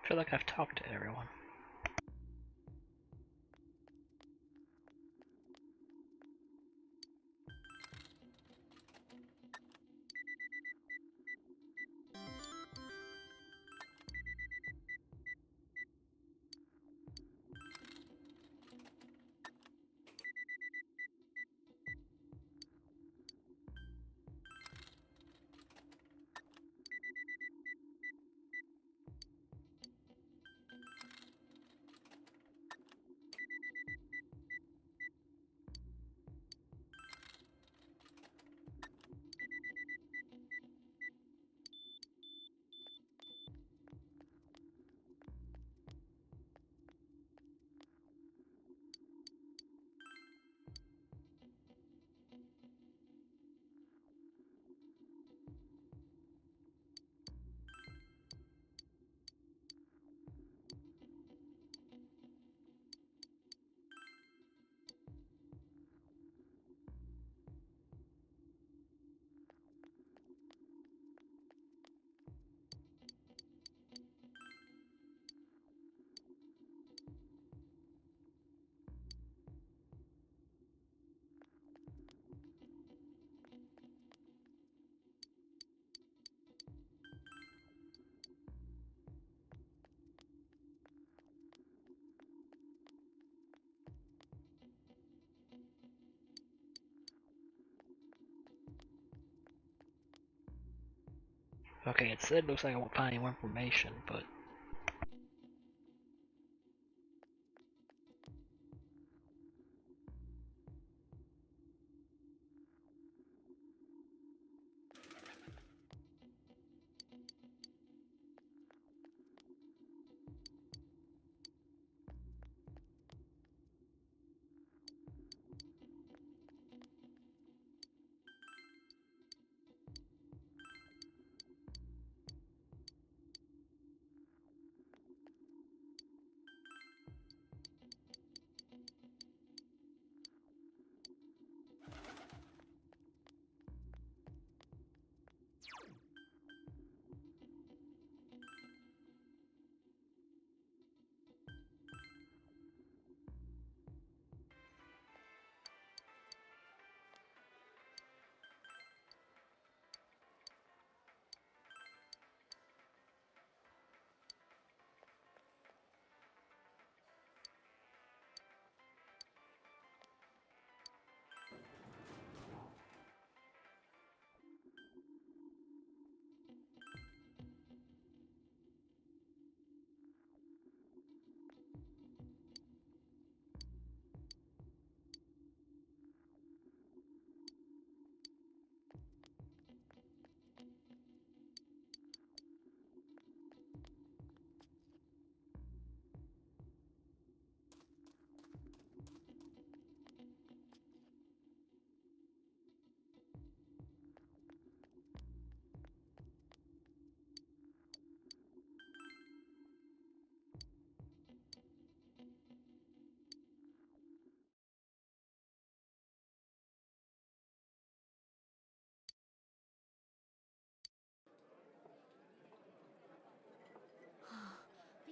Speaker 1: I feel like I've talked to everyone. Okay, it said looks like I won't find any more information, but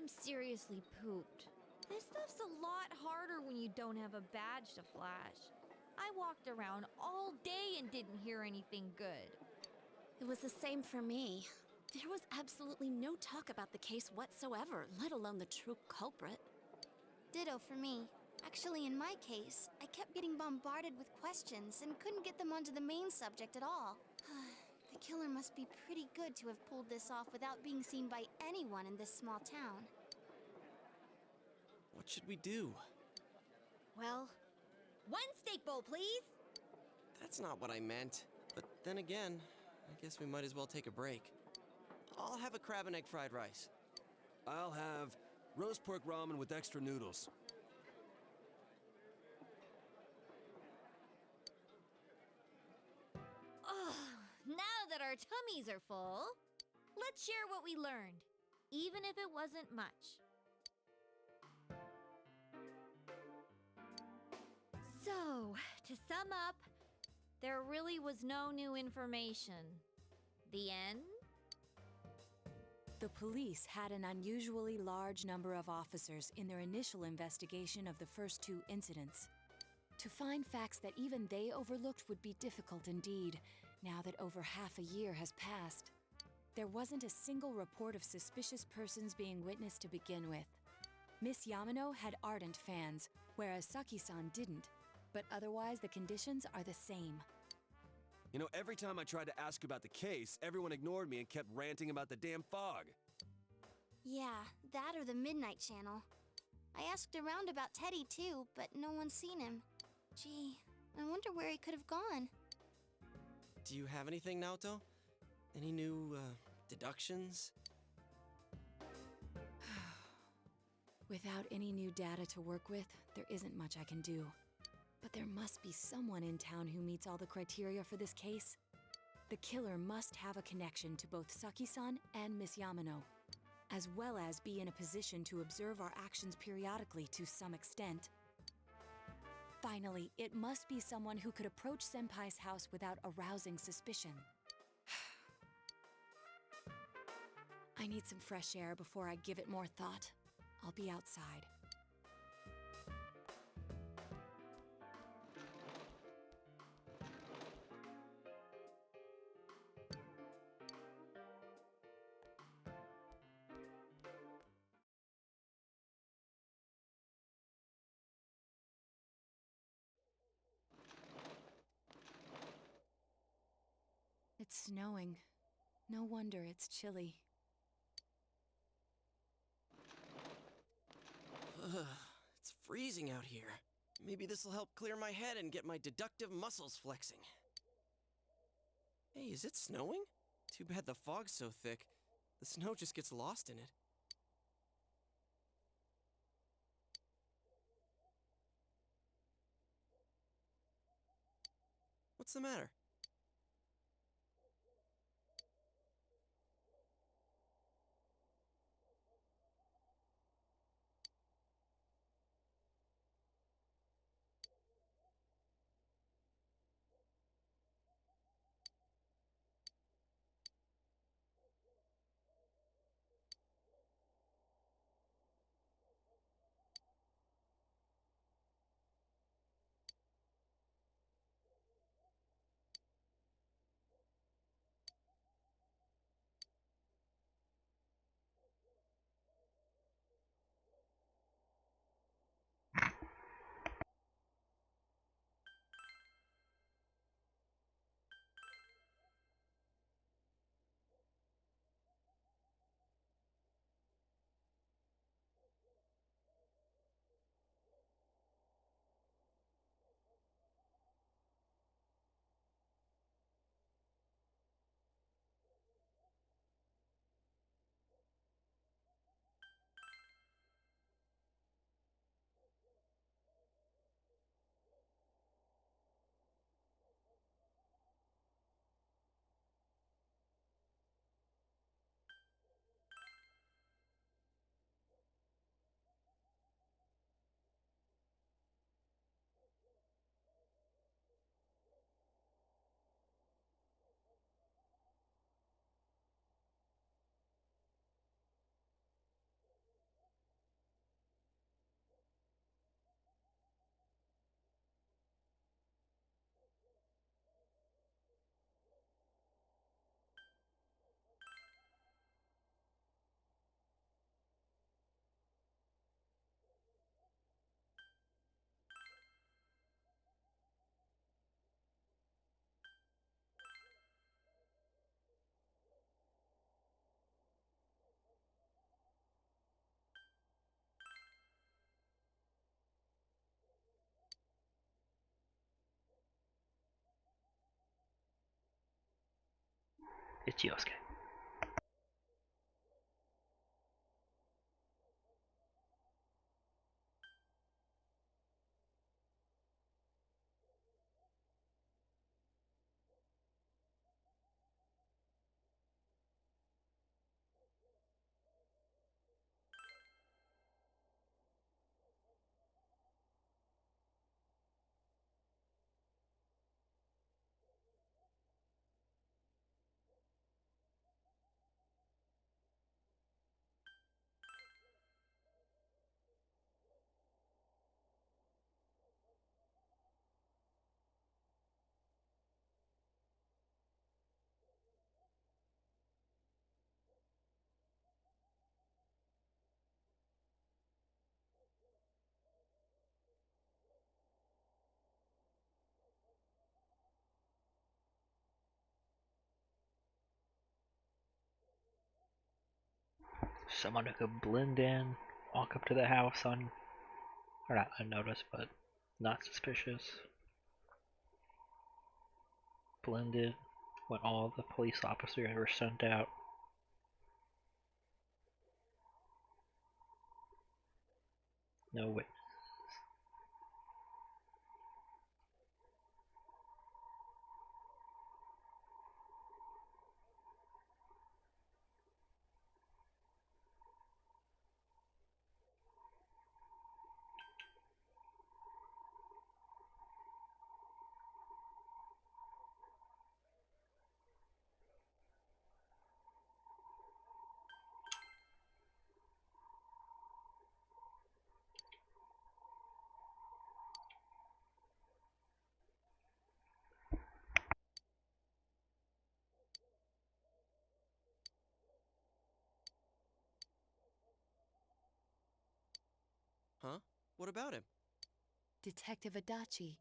Speaker 2: I'm seriously pooped. This stuff's a lot harder when you don't have a badge to flash. I walked around all day and didn't hear anything good.
Speaker 9: It was the same for me. There was absolutely no talk about the case whatsoever, let alone the true culprit.
Speaker 5: Ditto for me. Actually, in my case, I kept getting bombarded with questions and couldn't get them onto the main subject at all. The killer must be pretty good to have pulled this off without being seen by anyone in this small town.
Speaker 4: What should we do?
Speaker 2: Well, one steak bowl, please!
Speaker 4: That's not what I meant. But then again, I guess we might as well take a break. I'll have a crab and egg fried rice.
Speaker 14: I'll have roast pork ramen with extra noodles.
Speaker 2: Now that our tummies are full, let's share what we learned, even if it wasn't much. So, to sum up, there really was no new information. The end?
Speaker 7: The police had an unusually large number of officers in their initial investigation of the first two incidents. To find facts that even they overlooked would be difficult indeed, now that over half a year has passed. There wasn't a single report of suspicious persons being witnessed to begin with. Miss Yamano had ardent fans, whereas Saki-san didn't, but otherwise the conditions are the same.
Speaker 14: You know, every time I tried to ask about the case, everyone ignored me and kept ranting about the damn fog.
Speaker 5: Yeah, that or the Midnight Channel. I asked around about Teddy too, but no one's seen him. Gee, I wonder where he could have gone.
Speaker 4: Do you have anything, Naoto? Any new, deductions?
Speaker 7: Without any new data to work with, there isn't much I can do. But there must be someone in town who meets all the criteria for this case. The killer must have a connection to both Saki-san and Miss Yamano, as well as be in a position to observe our actions periodically to some extent. Finally, it must be someone who could approach Senpai's house without arousing suspicion. I need some fresh air before I give it more thought. I'll be outside. It's snowing. No wonder it's chilly.
Speaker 4: It's freezing out here. Maybe this'll help clear my head and get my deductive muscles flexing. Hey, is it snowing? Too bad the fog's so thick. The snow just gets lost in it. What's the matter?
Speaker 1: It's Yosuke. Someone who could blend in, walk up to the house or not unnoticed, but not suspicious. Blended when all the police officers were sent out. No witnesses.
Speaker 4: Huh? What about him?
Speaker 7: Detective Adachi.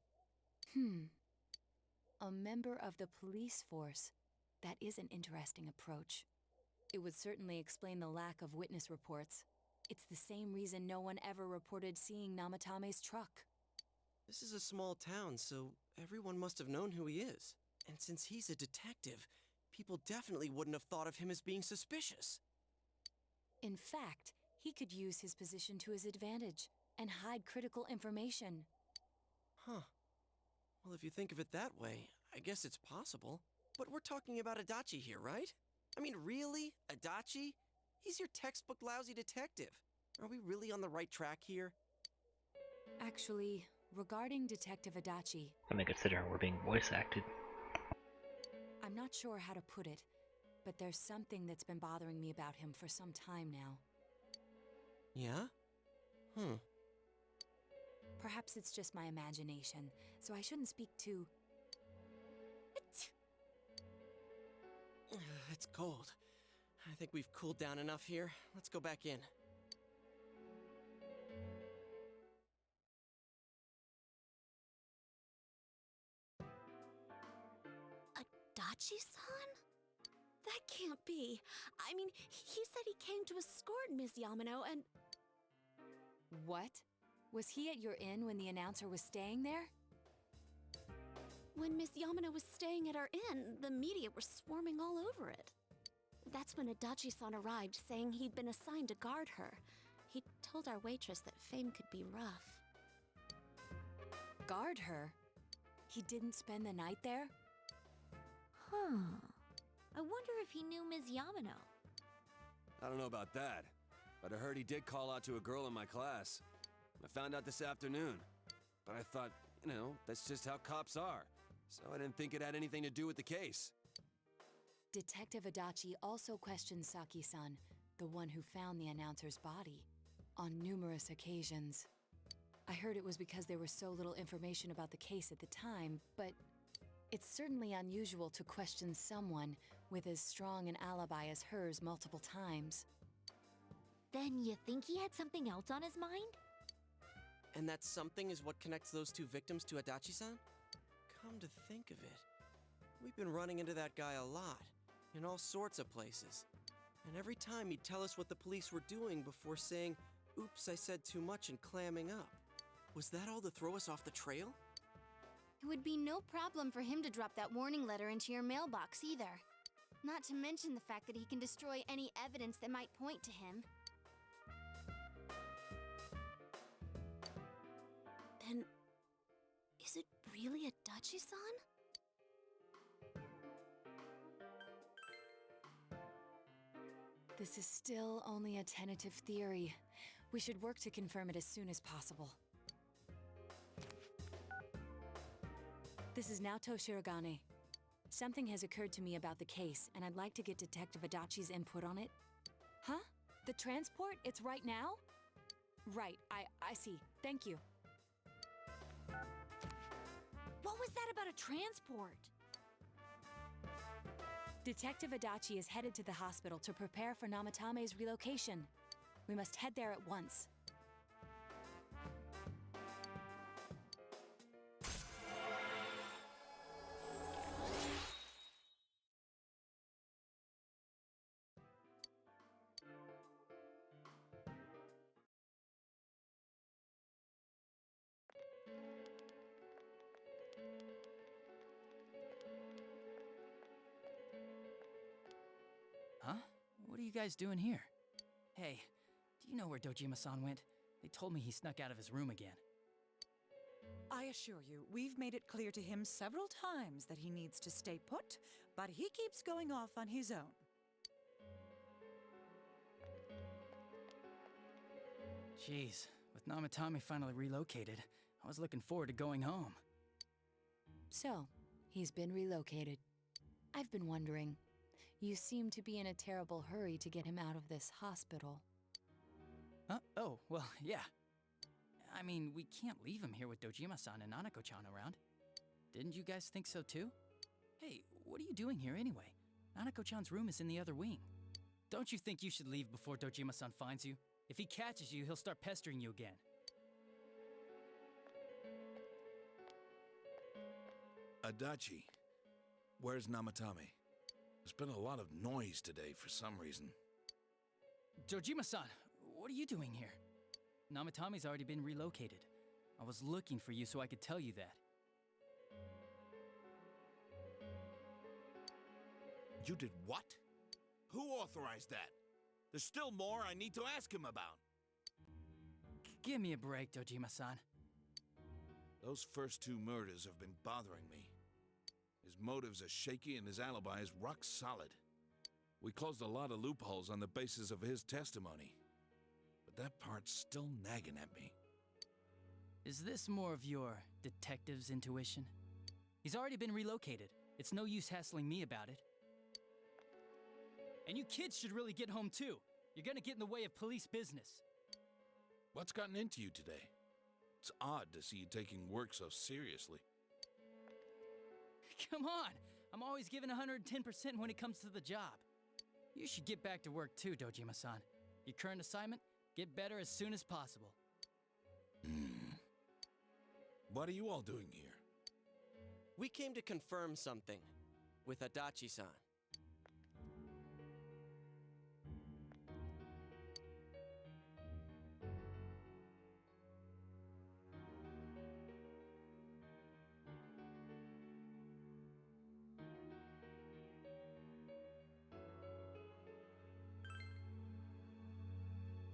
Speaker 7: A member of the police force. That is an interesting approach. It would certainly explain the lack of witness reports. It's the same reason no one ever reported seeing Namatame's truck.
Speaker 4: This is a small town, so everyone must have known who he is. And since he's a detective, people definitely wouldn't have thought of him as being suspicious.
Speaker 7: In fact, he could use his position to his advantage and hide critical information.
Speaker 4: Huh. Well, if you think of it that way, I guess it's possible. But we're talking about Adachi here, right? I mean, really? Adachi? He's your textbook lousy detective. Are we really on the right track here?
Speaker 7: Actually, regarding Detective Adachi...
Speaker 1: I mean, considering we're being voice acted.
Speaker 7: I'm not sure how to put it, but there's something that's been bothering me about him for some time now.
Speaker 4: Yeah?
Speaker 7: Perhaps it's just my imagination, so I shouldn't speak too...
Speaker 4: It's cold. I think we've cooled down enough here. Let's go back in.
Speaker 9: Adachi-san? That can't be. I mean, he said he came to escort Miss Yamano and...
Speaker 7: What? Was he at your inn when the announcer was staying there?
Speaker 9: When Miss Yamano was staying at our inn, the media were swarming all over it. That's when Adachi-san arrived, saying he'd been assigned to guard her. He told our waitress that fame could be rough.
Speaker 7: Guard her? He didn't spend the night there?
Speaker 2: Huh. I wonder if he knew Ms. Yamano.
Speaker 14: I don't know about that, but I heard he did call out to a girl in my class. I found out this afternoon, but I thought, that's just how cops are. So I didn't think it had anything to do with the case.
Speaker 7: Detective Adachi also questioned Saki-san, the one who found the announcer's body, on numerous occasions. I heard it was because there was so little information about the case at the time, but it's certainly unusual to question someone with as strong an alibi as hers multiple times.
Speaker 2: Then you think he had something else on his mind?
Speaker 4: And that something is what connects those two victims to Adachi-san? Come to think of it, we've been running into that guy a lot, in all sorts of places. And every time he'd tell us what the police were doing before saying, "Oops, I said too much," and clamming up. Was that all to throw us off the trail?
Speaker 5: It would be no problem for him to drop that warning letter into your mailbox either. Not to mention the fact that he can destroy any evidence that might point to him.
Speaker 9: Then, is it really Adachi-san?
Speaker 7: This is still only a tentative theory. We should work to confirm it as soon as possible. This is Naoto Shirogane. Something has occurred to me about the case, and I'd like to get Detective Adachi's input on it. Huh? The transport? It's right now? Right, I see. Thank you.
Speaker 2: What was that about a transport?
Speaker 7: Detective Adachi is headed to the hospital to prepare for Namatame's relocation. We must head there at once.
Speaker 12: you guys doing here? Hey, do you know where Dojima-san went? They told me he snuck out of his room again.
Speaker 10: I assure you, we've made it clear to him several times that he needs to stay put, but he keeps going off on his own.
Speaker 12: Jeez, with Namatame finally relocated, I was looking forward to going home.
Speaker 7: So, he's been relocated. I've been wondering. You seem to be in a terrible hurry to get him out of this hospital.
Speaker 12: Huh? Oh, well, yeah. I mean, we can't leave him here with Dojima-san and Nanako-chan around. Didn't you guys think so too? Hey, what are you doing here anyway? Nanako-chan's room is in the other wing. Don't you think you should leave before Dojima-san finds you? If he catches you, he'll start pestering you again.
Speaker 6: Adachi, where's Namatame? There's been a lot of noise today for some reason.
Speaker 12: Dojima-san, what are you doing here? Namatame's already been relocated. I was looking for you so I could tell you that.
Speaker 6: You did what? Who authorized that? There's still more I need to ask him about.
Speaker 12: Give me a break, Dojima-san.
Speaker 6: Those first two murders have been bothering me. His motives are shaky and his alibi is rock solid. We closed a lot of loopholes on the basis of his testimony. But that part's still nagging at me.
Speaker 12: Is this more of your detective's intuition? He's already been relocated. It's no use hassling me about it. And you kids should really get home too. You're gonna get in the way of police business.
Speaker 6: What's gotten into you today? It's odd to see you taking work so seriously.
Speaker 12: Come on! I'm always giving 110% when it comes to the job. You should get back to work too, Dojima-san. Your current assignment? Get better as soon as possible.
Speaker 6: What are you all doing here?
Speaker 4: We came to confirm something with Adachi-san.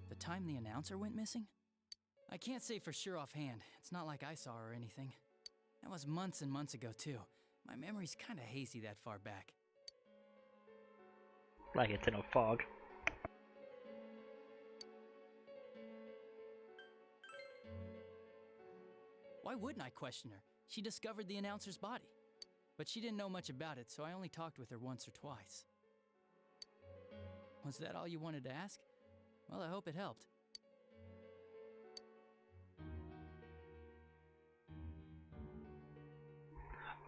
Speaker 12: The time the announcer went missing? I can't say for sure offhand. It's not like I saw her or anything. That was months and months ago, too. My memory's kinda hazy that far back.
Speaker 1: Like it's in a fog.
Speaker 12: Why wouldn't I question her? She discovered the announcer's body. But she didn't know much about it, so I only talked with her once or twice. Was that all you wanted to ask? Well, I hope it helped.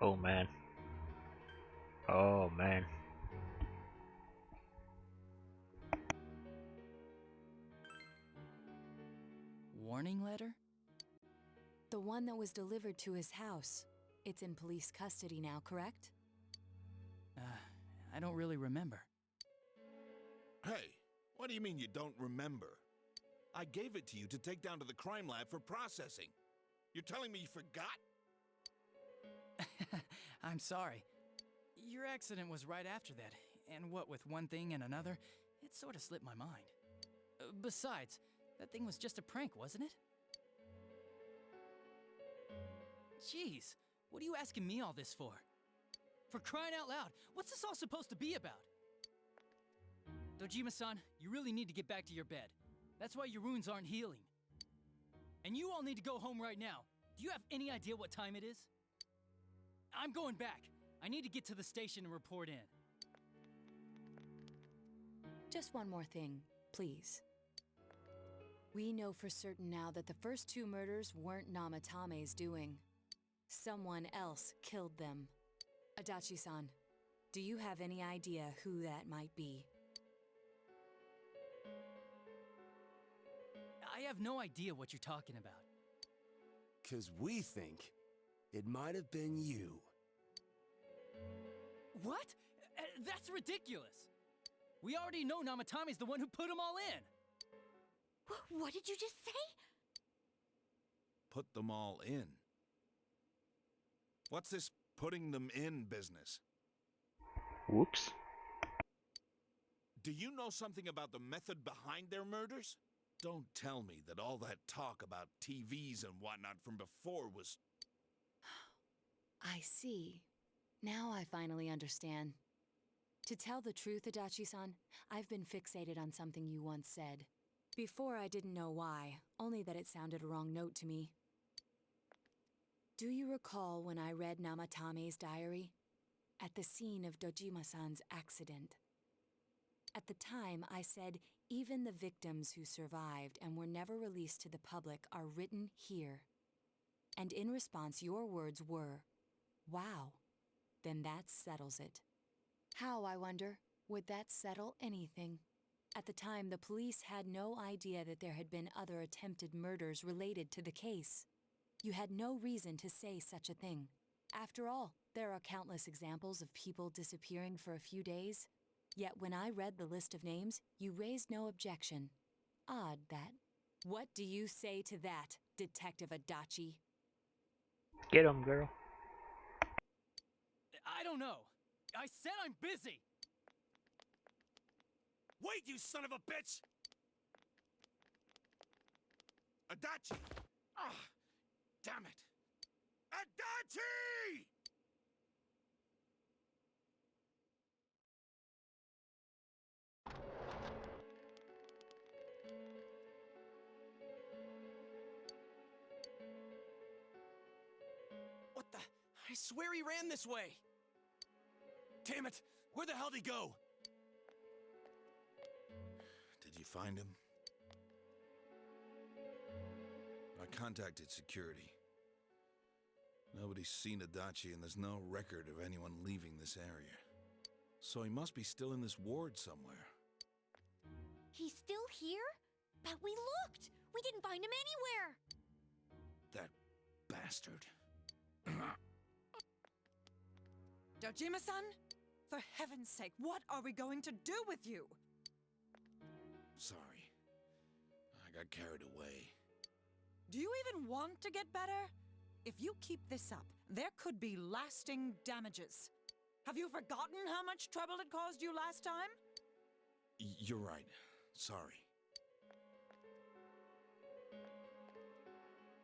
Speaker 1: Oh man. Oh man.
Speaker 12: Warning letter?
Speaker 7: The one that was delivered to his house. It's in police custody now, correct?
Speaker 12: I don't really remember.
Speaker 6: Hey, what do you mean you don't remember? I gave it to you to take down to the crime lab for processing. You're telling me you forgot?
Speaker 12: I'm sorry. Your accident was right after that, and what with one thing and another, it sort of slipped my mind. Besides, that thing was just a prank, wasn't it? Jeez, what are you asking me all this for? For crying out loud, what's this all supposed to be about? Dojima-san, you really need to get back to your bed. That's why your wounds aren't healing. And you all need to go home right now. Do you have any idea what time it is? I'm going back. I need to get to the station and report in.
Speaker 7: Just one more thing, please. We know for certain now that the first two murders weren't Namatame's doing. Someone else killed them. Adachi-san, do you have any idea who that might be?
Speaker 12: I have no idea what you're talking about.
Speaker 14: 'Cause we think it might have been you.
Speaker 12: What? That's ridiculous! We already know Namatame's the one who put them all in!
Speaker 5: What did you just say?
Speaker 6: Put them all in. What's this putting them in business?
Speaker 1: Whoops.
Speaker 6: Do you know something about the method behind their murders? Don't tell me that all that talk about TVs and whatnot from before was...
Speaker 7: I see. Now I finally understand. To tell the truth, Adachi-san, I've been fixated on something you once said. Before I didn't know why, only that it sounded a wrong note to me. Do you recall when I read Namatame's diary? At the scene of Dojima-san's accident. At the time, I said, even the victims who survived and were never released to the public are written here. And in response, your words were, wow, then that settles it. How, I wonder, would that settle anything? At the time, the police had no idea that there had been other attempted murders related to the case. You had no reason to say such a thing. After all, there are countless examples of people disappearing for a few days. Yet when I read the list of names, you raised no objection. Odd, that. What do you say to that, Detective Adachi?
Speaker 1: Get him, girl.
Speaker 12: I don't know. I said I'm busy!
Speaker 6: Wait, you son of a bitch! Adachi! Ah, damn it! Adachi!
Speaker 4: What the? I swear he ran this way!
Speaker 14: Damn it! Where the hell did he go?
Speaker 6: Did you find him? I contacted security. Nobody's seen Adachi and there's no record of anyone leaving this area. So he must be still in this ward somewhere.
Speaker 2: He's still here? But we looked! We didn't find him anywhere!
Speaker 6: That bastard.
Speaker 10: Dojima-san? For heaven's sake, what are we going to do with you?
Speaker 6: Sorry. I got carried away.
Speaker 10: Do you even want to get better? If you keep this up, there could be lasting damages. Have you forgotten how much trouble it caused you last time?
Speaker 6: You're right. Sorry.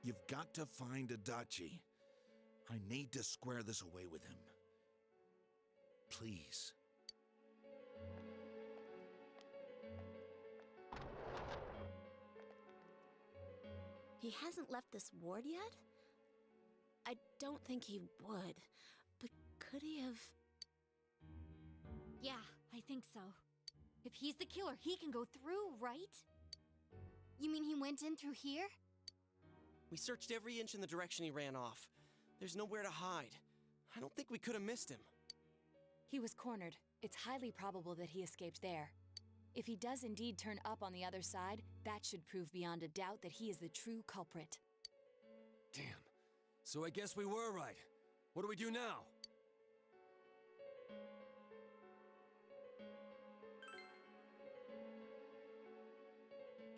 Speaker 6: You've got to find Adachi. I need to square this away with him. Please.
Speaker 9: He hasn't left this ward yet? I don't think he would. But could he have...
Speaker 2: Yeah, I think so. If he's the killer, he can go through, right?
Speaker 5: You mean he went in through here?
Speaker 4: We searched every inch in the direction he ran off. There's nowhere to hide. I don't think we could have missed him.
Speaker 7: He was cornered. It's highly probable that he escaped there. If he does indeed turn up on the other side, that should prove beyond a doubt that he is the true culprit.
Speaker 14: Damn. So I guess we were right. What do we do now?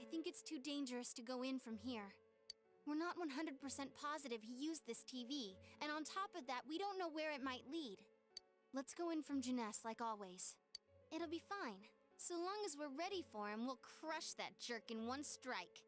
Speaker 5: I think it's too dangerous to go in from here. We're not 100% positive he used this TV, and on top of that, we don't know where it might lead. Let's go in from Jeunesse like always. It'll be fine. So long as we're ready for him, we'll crush that jerk in one strike.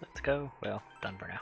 Speaker 1: Let's go. Well, done for now.